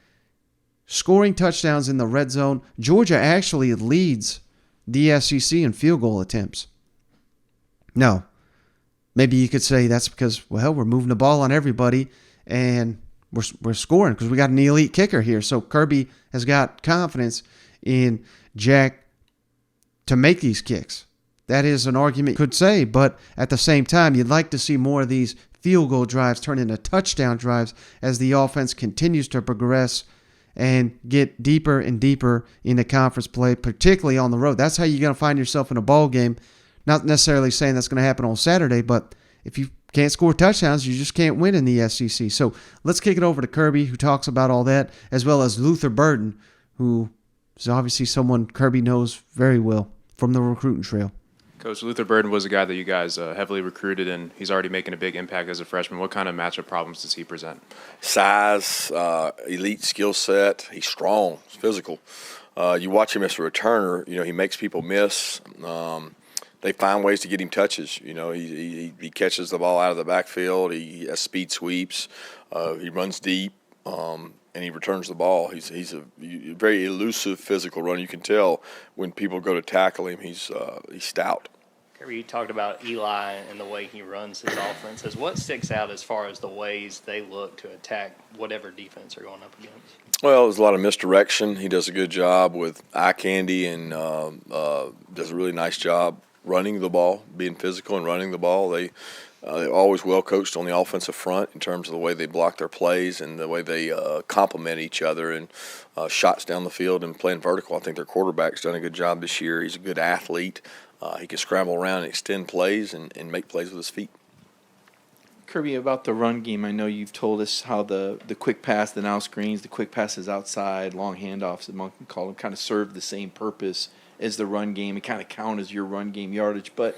scoring touchdowns in the red zone, Georgia actually leads the SEC in field goal attempts. No. Maybe you could say that's because, well, we're moving the ball on everybody, and we're scoring because we got an elite kicker here. So Kirby has got confidence in Jack to make these kicks. That is an argument you could say, but at the same time, you'd like to see more of these field goal drives turn into touchdown drives as the offense continues to progress and get deeper and deeper into conference play, particularly on the road. That's how you're going to find yourself in a ball game. Not necessarily saying that's going to happen on Saturday, but if you can't score touchdowns, you just can't win in the SEC. So let's kick it over to Kirby, who talks about all that, as well as Luther Burden, who is obviously someone Kirby knows very well from the recruiting trail. Coach, Luther Burden was a guy that you guys heavily recruited, and he's already making a big impact as a freshman. What kind of matchup problems does he present? Size, elite skill set. He's strong. He's physical. You watch him as a returner, he makes people miss. They find ways to get him touches. He catches the ball out of the backfield. He has speed sweeps. He runs deep, and he returns the ball. He's a very elusive physical runner. You can tell when people go to tackle him, he's stout. Kirby, you talked about Eli and the way he runs his offenses. What sticks out as far as the ways they look to attack whatever defense they're going up against? Well, there's a lot of misdirection. He does a good job with eye candy and does a really nice job running the ball, being physical and running the ball. They're always well coached on the offensive front in terms of the way they block their plays and the way they complement each other and shots down the field and playing vertical. I think their quarterback's done a good job this year. He's a good athlete. He can scramble around and extend plays and make plays with his feet. Kirby, about the run game, I know you've told us how the quick pass, the now screens, the quick passes outside, long handoffs, that Monk can call them, kind of serve the same purpose as the run game. It kind of count as your run game yardage. But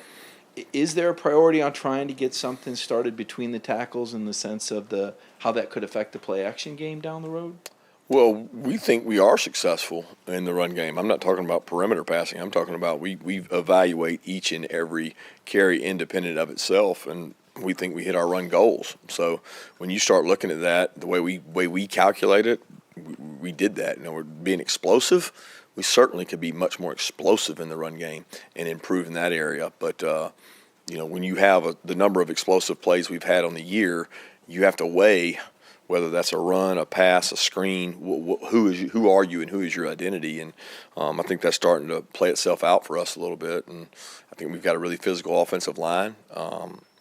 is there a priority on trying to get something started between the tackles in the sense of how that could affect the play-action game down the road? Well, we think we are successful in the run game. I'm not talking about perimeter passing. I'm talking about we evaluate each and every carry independent of itself, and we think we hit our run goals. So when you start looking at that, the way we calculate it, we did that. We're being explosive. We certainly could be much more explosive in the run game and improve in that area. But when you have the number of explosive plays we've had on the year, you have to weigh whether that's a run, a pass, a screen. Who are you, and who is your identity? And I think that's starting to play itself out for us a little bit. And I think we've got a really physical offensive line.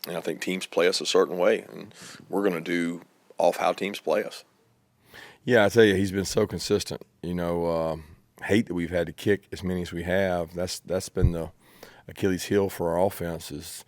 And I think teams play us a certain way, and we're going to do off how teams play us. Yeah, I tell you, he's been so consistent. Hate that we've had to kick as many as we have. That's been the Achilles heel for our offense is,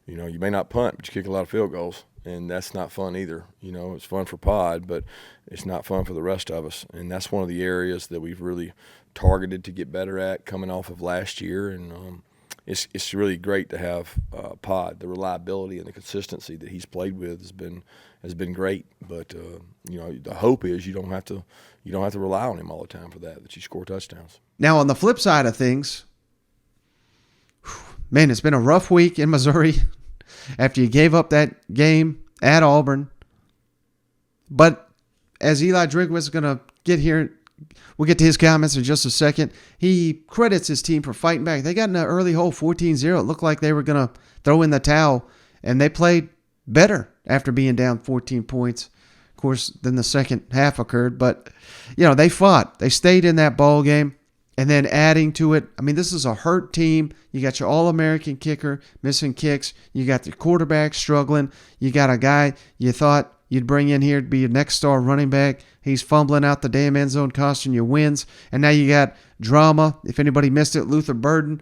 you may not punt, but you kick a lot of field goals, and that's not fun either. It's fun for Pod, but it's not fun for the rest of us. And that's one of the areas that we've really targeted to get better at coming off of last year. And it's really great to have Pod. The reliability and the consistency that he's played with has been great. But the hope is you don't have to rely on him all the time for that you score touchdowns. Now, on the flip side of things, man, it's been a rough week in Missouri after you gave up that game at Auburn. But as Eli Drinkwitz is going to get here, we'll get to his comments in just a second. He credits his team for fighting back. They got in an early hole, 14-0. It looked like they were going to throw in the towel, and they played better after being down 14 points. Of course, then the second half occurred, but they fought. They stayed in that ball game, and then adding to it, this is a hurt team. You got your All-American kicker missing kicks. You got the quarterback struggling. You got a guy you thought you'd bring in here to be your next star running back. He's fumbling out the damn end zone, costing you wins. And now you got drama. If anybody missed it, Luther Burden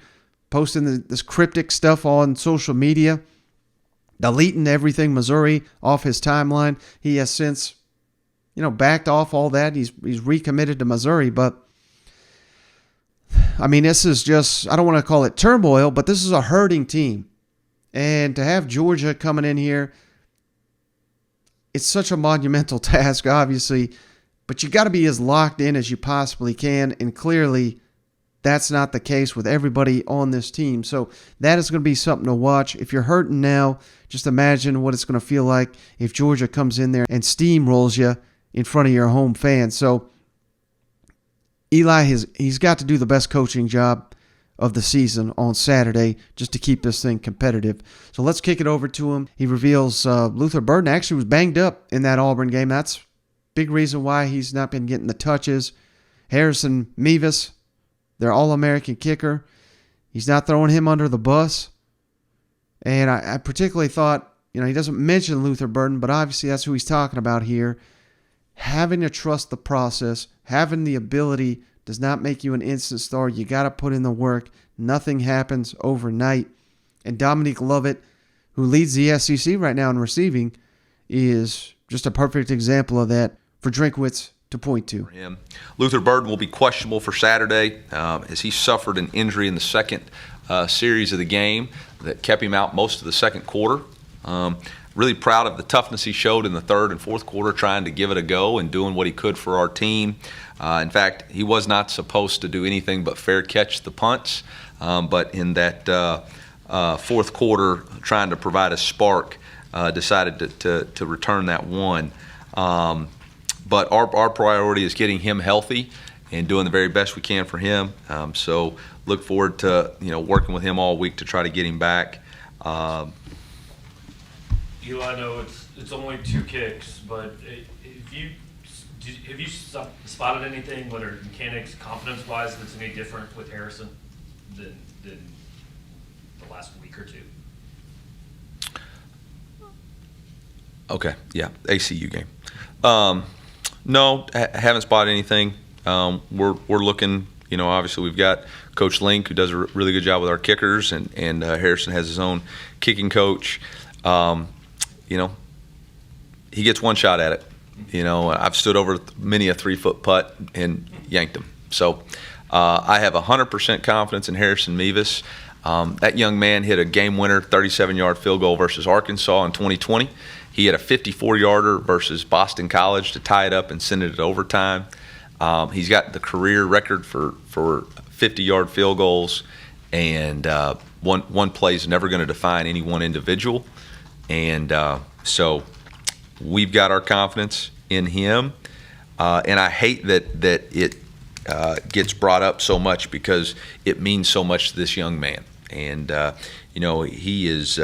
posting this cryptic stuff on social media, deleting everything Missouri off his timeline. He has since, backed off all that. He's recommitted to Missouri. But, this is just, I don't want to call it turmoil, but this is a hurting team. And to have Georgia coming in here, it's such a monumental task, obviously, but you got to be as locked in as you possibly can, and clearly that's not the case with everybody on this team. So that is going to be something to watch. If you're hurting now, just imagine what it's going to feel like if Georgia comes in there and steamrolls you in front of your home fans. So Eli, he's got to do the best coaching job of the season on Saturday just to keep this thing competitive. So let's kick it over to him. He reveals Luther Burden actually was banged up in that Auburn game. That's a big reason why he's not been getting the touches. Harrison Mevis, their All-American kicker, he's not throwing him under the bus. And I particularly thought, he doesn't mention Luther Burden, but obviously that's who he's talking about here. Having to trust the process, having the ability does not make you an instant star. You got to put in the work. Nothing happens overnight. And Dominique Lovett, who leads the SEC right now in receiving, is just a perfect example of that for Drinkwitz to point to. Him. Luther Burden will be questionable for Saturday as he suffered an injury in the second series of the game that kept him out most of the second quarter. Really proud of the toughness he showed in the third and fourth quarter, trying to give it a go and doing what he could for our team. In fact, he was not supposed to do anything but fair catch the punts, but in that fourth quarter, trying to provide a spark, decided to return that one. But our priority is getting him healthy and doing the very best we can for him. So look forward to working with him all week to try to get him back. Eli, I know it's only 2 kicks, but have you spotted anything, whether mechanics, confidence-wise, that's any different with Harrison than the last week or two? Okay, yeah, ACU game. No, haven't spotted anything. We're looking. Obviously we've got Coach Link, who does a really good job with our kickers, and Harrison has his own kicking coach. He gets one shot at it. I've stood over many a 3-foot putt and yanked him. So I have 100% confidence in Harrison Mevis. That young man hit a game-winner 37-yard field goal versus Arkansas in 2020. He had a 54-yarder versus Boston College to tie it up and send it to overtime. He's got the career record for 50-yard field goals, and one play is never going to define any one individual. And so we've got our confidence in him, and I hate that it gets brought up so much because it means so much to this young man. And he is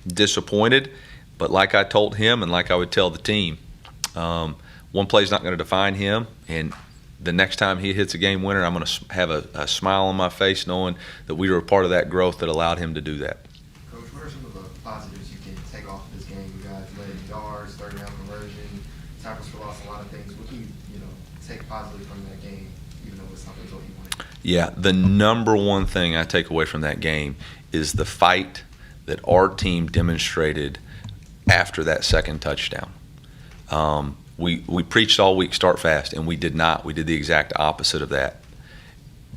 disappointed, but like I told him and like I would tell the team, one play is not going to define him, and the next time he hits a game winner, I'm going to have a smile on my face knowing that we were a part of that growth that allowed him to do that. Coach, what are some of the positives take positively from that game, even though it's not the result you wanted? Yeah, the number one thing I take away from that game is the fight that our team demonstrated after that second touchdown. We preached all week, start fast, and we did not. We did the exact opposite of that.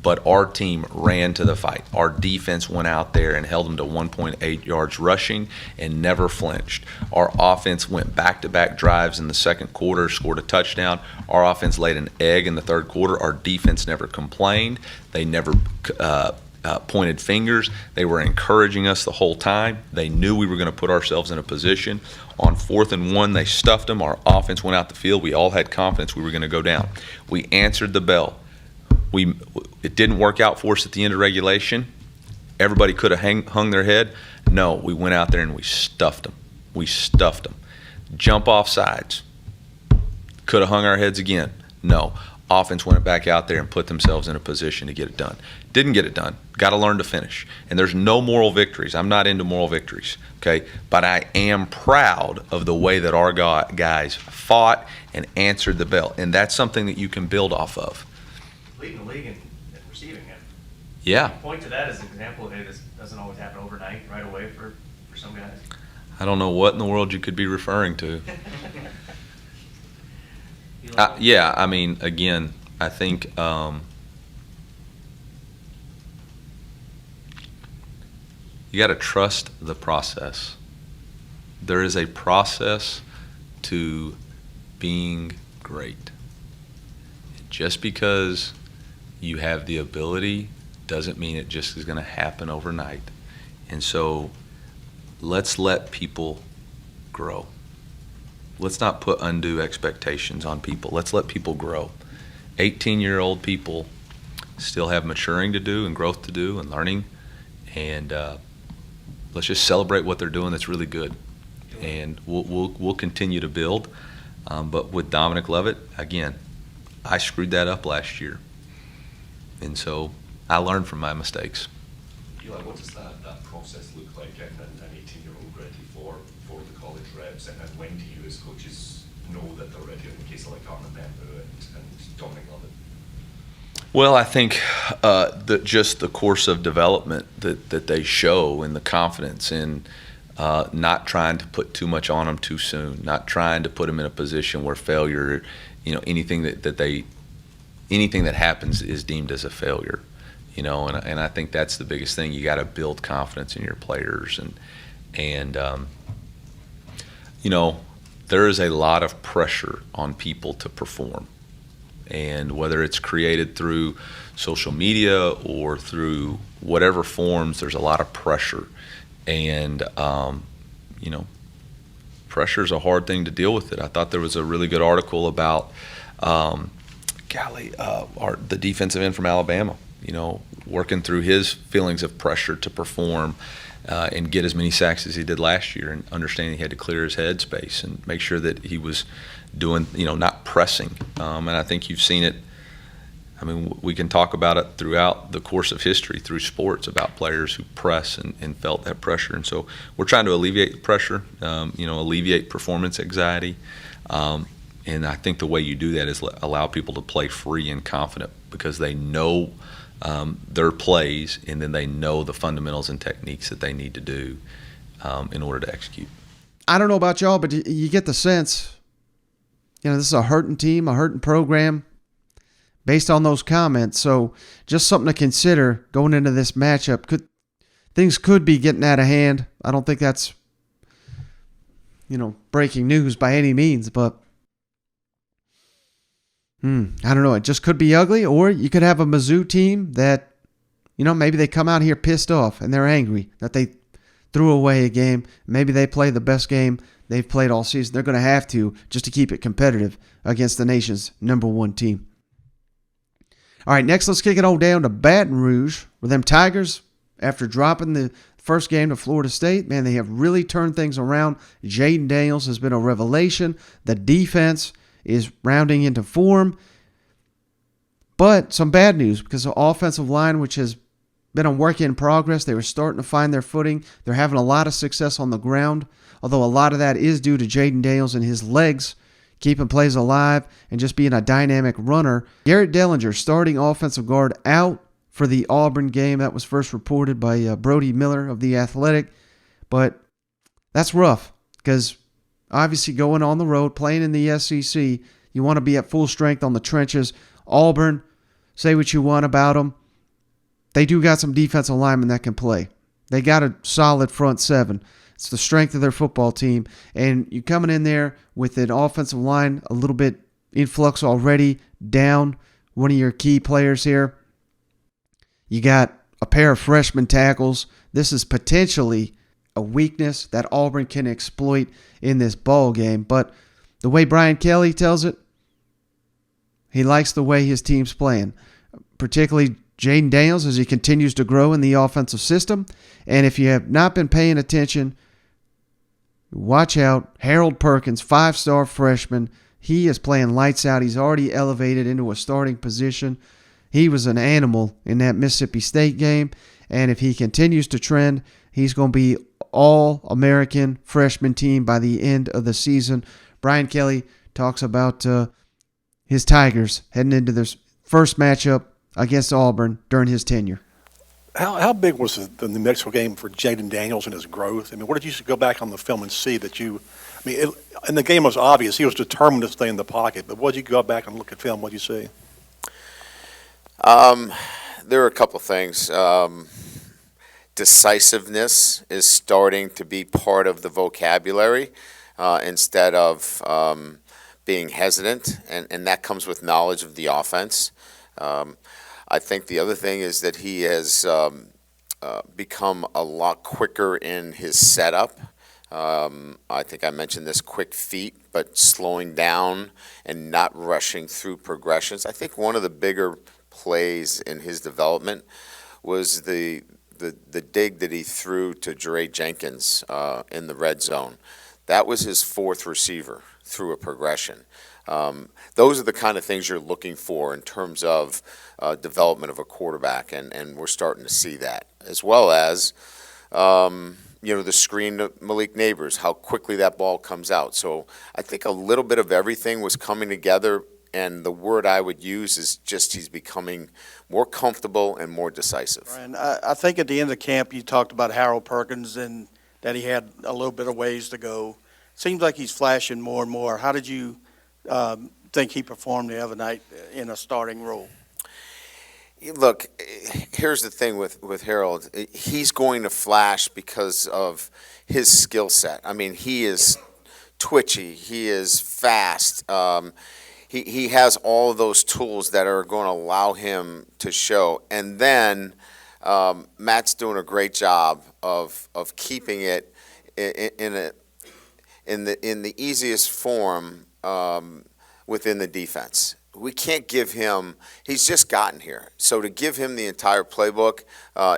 But our team ran to the fight. Our defense went out there and held them to 1.8 yards rushing and never flinched. Our offense went back-to-back drives in the second quarter, scored a touchdown. Our offense laid an egg in the third quarter. Our defense never complained. They never pointed fingers. They were encouraging us the whole time. They knew we were going to put ourselves in a position. On 4th and 1, they stuffed them. Our offense went out the field. We all had confidence we were going to go down. We answered the bell. It didn't work out for us at the end of regulation. Everybody could have hung their head. No, we went out there and we stuffed them. We stuffed them. Jump off sides. Could have hung our heads again. No. Offense went back out there and put themselves in a position to get it done. Didn't get it done. Got to learn to finish. And there's no moral victories. I'm not into moral victories, okay? But I am proud of the way that our guys fought and answered the bell. And that's something that you can build off of. Leading the league in receiving it. Yeah. Point to that as an example. Hey, this doesn't always happen overnight, right away for some guys. I don't know what in the world you could be referring to. Yeah, I mean, again, I think you got to trust the process. There is a process to being great. Just because you have the ability doesn't mean it just is going to happen overnight. And so let's let people grow. Let's not put undue expectations on people. Let's let people grow. 18-year-old people still have maturing to do and growth to do and learning. And let's just celebrate what they're doing that's really good. And we'll continue to build. But with Dominic Lovett, again, I screwed that up last year. And so I learned from my mistakes. Eli, what does that process look like getting an 18-year-old ready for the college reps? And when do you as coaches know that they're ready in the case of like Arnold Bamboo and Dominic Lovett? Well, I think just the course of development that they show and the confidence in not trying to put too much on them too soon, not trying to put them in a position where failure, anything that happens is deemed as a failure, and I think that's the biggest thing. You got to build confidence in your players, and there is a lot of pressure on people to perform, and whether it's created through social media or through whatever forms, there's a lot of pressure, and pressure is a hard thing to deal with. I thought there was a really good article about the defensive end from Alabama, working through his feelings of pressure to perform and get as many sacks as he did last year, and understanding he had to clear his head space and make sure that he was doing, not pressing. And I think you've seen it. I mean, we can talk about it throughout the course of history through sports about players who press and felt that pressure. And so we're trying to alleviate the pressure, alleviate performance anxiety. And I think the way you do that is allow people to play free and confident because they know their plays, and then they know the fundamentals and techniques that they need to do in order to execute. I don't know about y'all, but you get the sense, this is a hurting team, a hurting program based on those comments. So just something to consider going into this matchup. Things could be getting out of hand. I don't think that's, breaking news by any means, but I don't know. It just could be ugly, or you could have a Mizzou team that, maybe they come out here pissed off and they're angry that they threw away a game. Maybe they play the best game they've played all season. They're going to have to just to keep it competitive against the nation's #1 team. All right, next let's kick it all down to Baton Rouge, where them Tigers, after dropping the first game to Florida State, man, they have really turned things around. Jaden Daniels has been a revelation. The defense is rounding into form. But some bad news because the offensive line, which has been a work in progress, they were starting to find their footing. They're having a lot of success on the ground, although a lot of that is due to Jaden Daniels and his legs keeping plays alive, and just being a dynamic runner. Garrett Dellinger, starting offensive guard, out for the Auburn game. That was first reported by Brody Miller of The Athletic. But that's rough because obviously going on the road, playing in the SEC, you want to be at full strength on the trenches. Auburn, say what you want about them. They do got some defensive linemen that can play. They got a solid front seven. It's the strength of their football team. And you coming in there with an offensive line a little bit in flux already, down one of your key players here. You got a pair of freshman tackles. This is potentially a weakness that Auburn can exploit in this ball game. But the way Brian Kelly tells it, he likes the way his team's playing, particularly Jaden Daniels as he continues to grow in the offensive system. And if you have not been paying attention, watch out. Harold Perkins, 5-star freshman. He is playing lights out. He's already elevated into a starting position. He was an animal in that Mississippi State game. And if he continues to trend, he's going to be all-American freshman team by the end of the season. Brian Kelly talks about his Tigers heading into their first matchup against Auburn during his tenure. How big was the New Mexico game for Jaden Daniels and his growth? I mean, what did you go back on the film and see that and the game was obvious. He was determined to stay in the pocket, but what did you go back and look at film? What did you see? There are a couple things. Decisiveness is starting to be part of the vocabulary instead of being hesitant, and that comes with knowledge of the offense. I think the other thing is that he has become a lot quicker in his setup. I think I mentioned this, quick feet, but slowing down and not rushing through progressions. I think one of the bigger plays in his development was the dig that he threw to Jere Jenkins in the red zone. That was his fourth receiver through a progression. Those are the kind of things you're looking for in terms of development of a quarterback, and we're starting to see that, as well as the screen to Malik Neighbors, how quickly that ball comes out. So I think a little bit of everything was coming together, and the word I would use is just he's becoming more comfortable and more decisive. And I think at the end of camp you talked about Harold Perkins and that he had a little bit of ways to go. Seems like he's flashing more and more. How did you think he performed the other night in a starting role? Look, here's the thing with Harold. He's going to flash because of his skill set. I mean, he is twitchy. He is fast. He has all of those tools that are going to allow him to show. And then Matt's doing a great job of keeping it in the easiest form within the defense. We can't give him – he's just gotten here. So to give him the entire playbook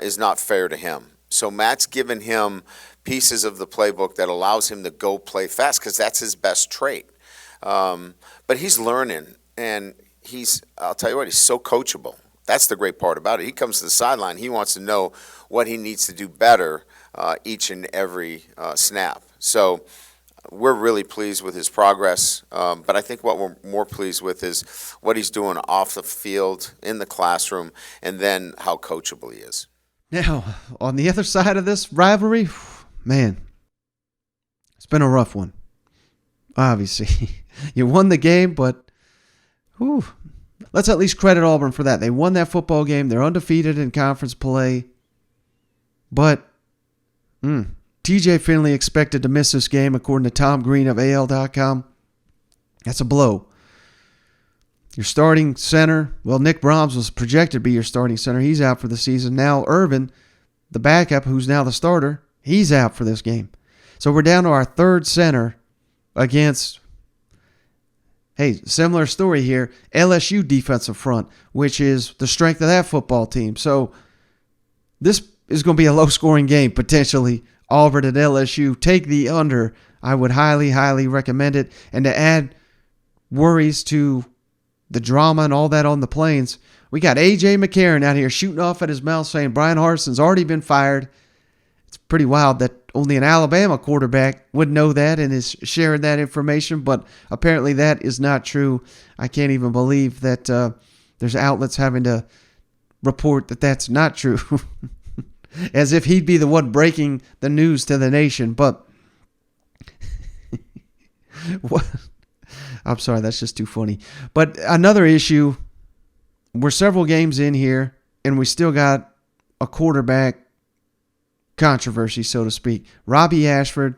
is not fair to him. So Matt's given him pieces of the playbook that allows him to go play fast because that's his best trait. But he's learning, and I'll tell you what, he's so coachable. That's the great part about it. He comes to the sideline. He wants to know what he needs to do better each and every snap. So we're really pleased with his progress, but I think what we're more pleased with is what he's doing off the field, in the classroom, and then how coachable he is. Now, on the other side of this rivalry, man, it's been a rough one. Obviously, you won the game, but let's at least credit Auburn for that. They won that football game. They're undefeated in conference play, but TJ Finley expected to miss this game, according to Tom Green of AL.com. That's a blow. Your starting center, well, Nick Brahms was projected to be your starting center. He's out for the season. Now Irvin, the backup, who's now the starter, he's out for this game. So we're down to our third center against, similar story here, LSU defensive front, which is the strength of that football team. So this is going to be a low-scoring game, potentially. Auburn and LSU, take the under. I would highly, highly recommend it. And to add worries to the drama and all that on the Plains, we got A.J. McCarron out here shooting off at his mouth saying Bryan Harsin's already been fired. It's pretty wild that only an Alabama quarterback would know that and is sharing that information, but apparently that is not true. I can't even believe that there's outlets having to report that that's not true. As if he'd be the one breaking the news to the nation. But what? I'm sorry, that's just too funny. But another issue, we're several games in here, and we still got a quarterback controversy, so to speak. Robbie Ashford,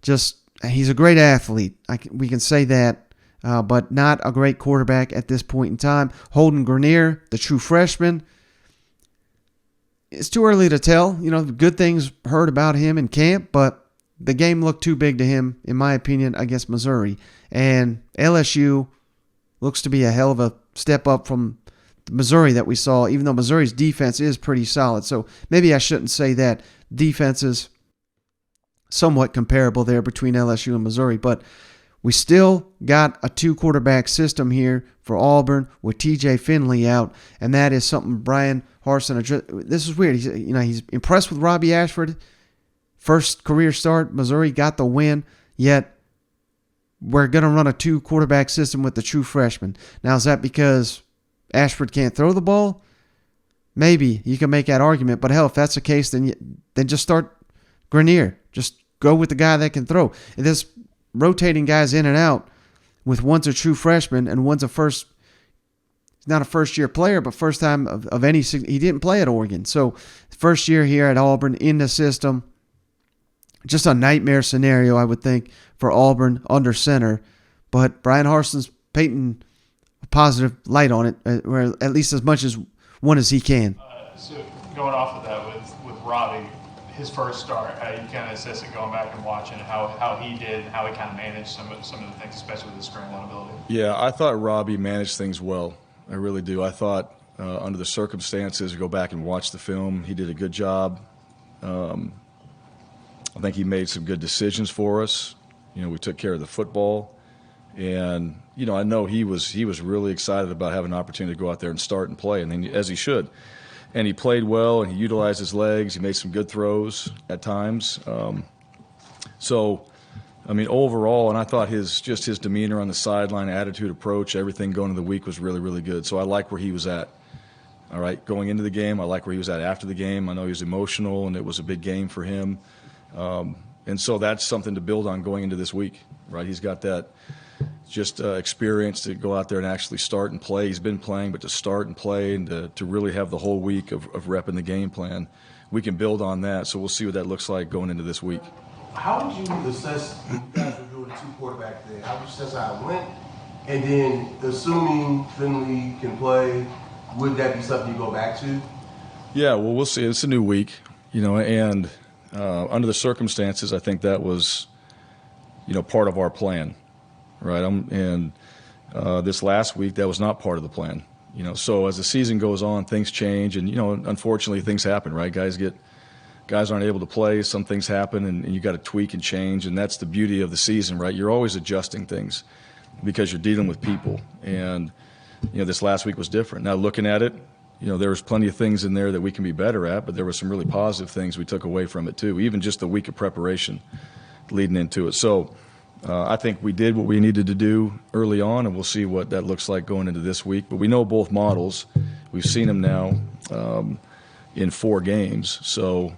he's a great athlete. We can say that, but not a great quarterback at this point in time. Holden Grenier, the true freshman, it's too early to tell. Good things heard about him in camp, but the game looked too big to him, in my opinion, against Missouri. And LSU looks to be a hell of a step up from the Missouri that we saw, even though Missouri's defense is pretty solid. So maybe I shouldn't say that. Defense is somewhat comparable there between LSU and Missouri, but we still got a 2-quarterback system here for Auburn with TJ Finley out, and that is something Bryan Harsin addressed. This is weird. He's impressed with Robbie Ashford. First career start, Missouri got the win, yet we're going to run a 2-quarterback system with the true freshman. Now, is that because Ashford can't throw the ball? Maybe you can make that argument, but hell, if that's the case, then just start Grenier. Just go with the guy that can throw. And this rotating guys in and out with one's a true freshman and one's not a first-year player, but first time of any. He didn't play at Oregon, so first year here at Auburn in the system. Just a nightmare scenario, I would think, for Auburn under center. But Bryan Harsin's painting a positive light on it, or at least as much as one as he can. So going off of that with Robbie, his first start, how you kind of assess it going back and watching how he did and how he kind of managed some of the things, especially with his scrambling ability. Yeah, I thought Robbie managed things well. I really do. I thought under the circumstances, go back and watch the film, he did a good job. I think he made some good decisions for us. We took care of the football. And, I know he was really excited about having an opportunity to go out there and start and play, and then, as he should. And he played well, and he utilized his legs. He made some good throws at times. Overall, and I thought his demeanor on the sideline, attitude, approach, everything going into the week was really, really good. So I like where he was at. All right, going into the game, I like where he was at after the game. I know he was emotional, and it was a big game for him. And so that's something to build on going into this week, right? He's got that experience to go out there and actually start and play. He's been playing, but to start and play and to really have the whole week of repping the game plan, we can build on that. So we'll see what that looks like going into this week. How would you assess, you guys were doing a 2-quarterback thing, how would you assess how it went? And then, assuming Finley can play, would that be something you go back to? Yeah, well, we'll see. It's a new week, and under the circumstances, I think that was, part of our plan, right? This last week, that was not part of the plan, So as the season goes on, things change, and unfortunately, things happen, right? Guys aren't able to play. Some things happen, and you got to tweak and change, and that's the beauty of the season, right? You're always adjusting things because you're dealing with people, and this last week was different. Now looking at it, there was plenty of things in there that we can be better at, but there were some really positive things we took away from it too, even just the week of preparation leading into it. So I think we did what we needed to do early on, and we'll see what that looks like going into this week. But we know both models. We've seen them now in 4 games. So,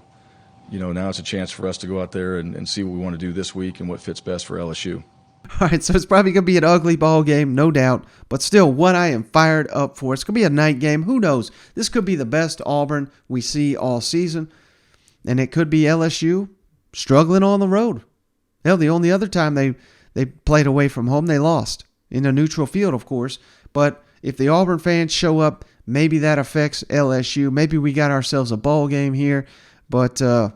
now it's a chance for us to go out there and see what we want to do this week and what fits best for LSU. All right, so it's probably going to be an ugly ball game, no doubt. But still, what I am fired up for. It's going to be a night game. Who knows? This could be the best Auburn we see all season. And it could be LSU struggling on the road. Hell, the only other time they played away from home, they lost. In a neutral field, of course. But if the Auburn fans show up, maybe that affects LSU. Maybe we got ourselves a ball game here. But, I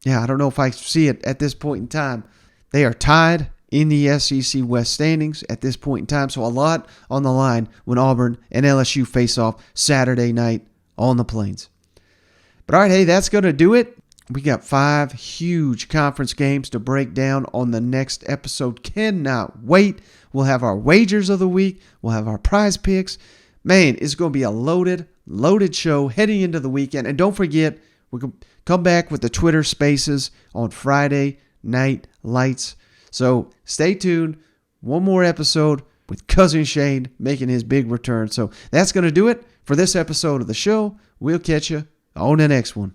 don't know if I see it at this point in time. They are tied in the SEC West standings at this point in time. So a lot on the line when Auburn and LSU face off Saturday night on the Plains. But all right, hey, that's going to do it. We got 5 huge conference games to break down on the next episode. Cannot wait. We'll have our wagers of the week. We'll have our prize picks. Man, it's going to be a loaded show heading into the weekend. And don't forget, We'll come back with the Twitter Spaces on Friday Night Lights. So stay tuned. One more episode with Cousin Shane making his big return. So that's going to do it for this episode of the show. We'll catch you on the next one.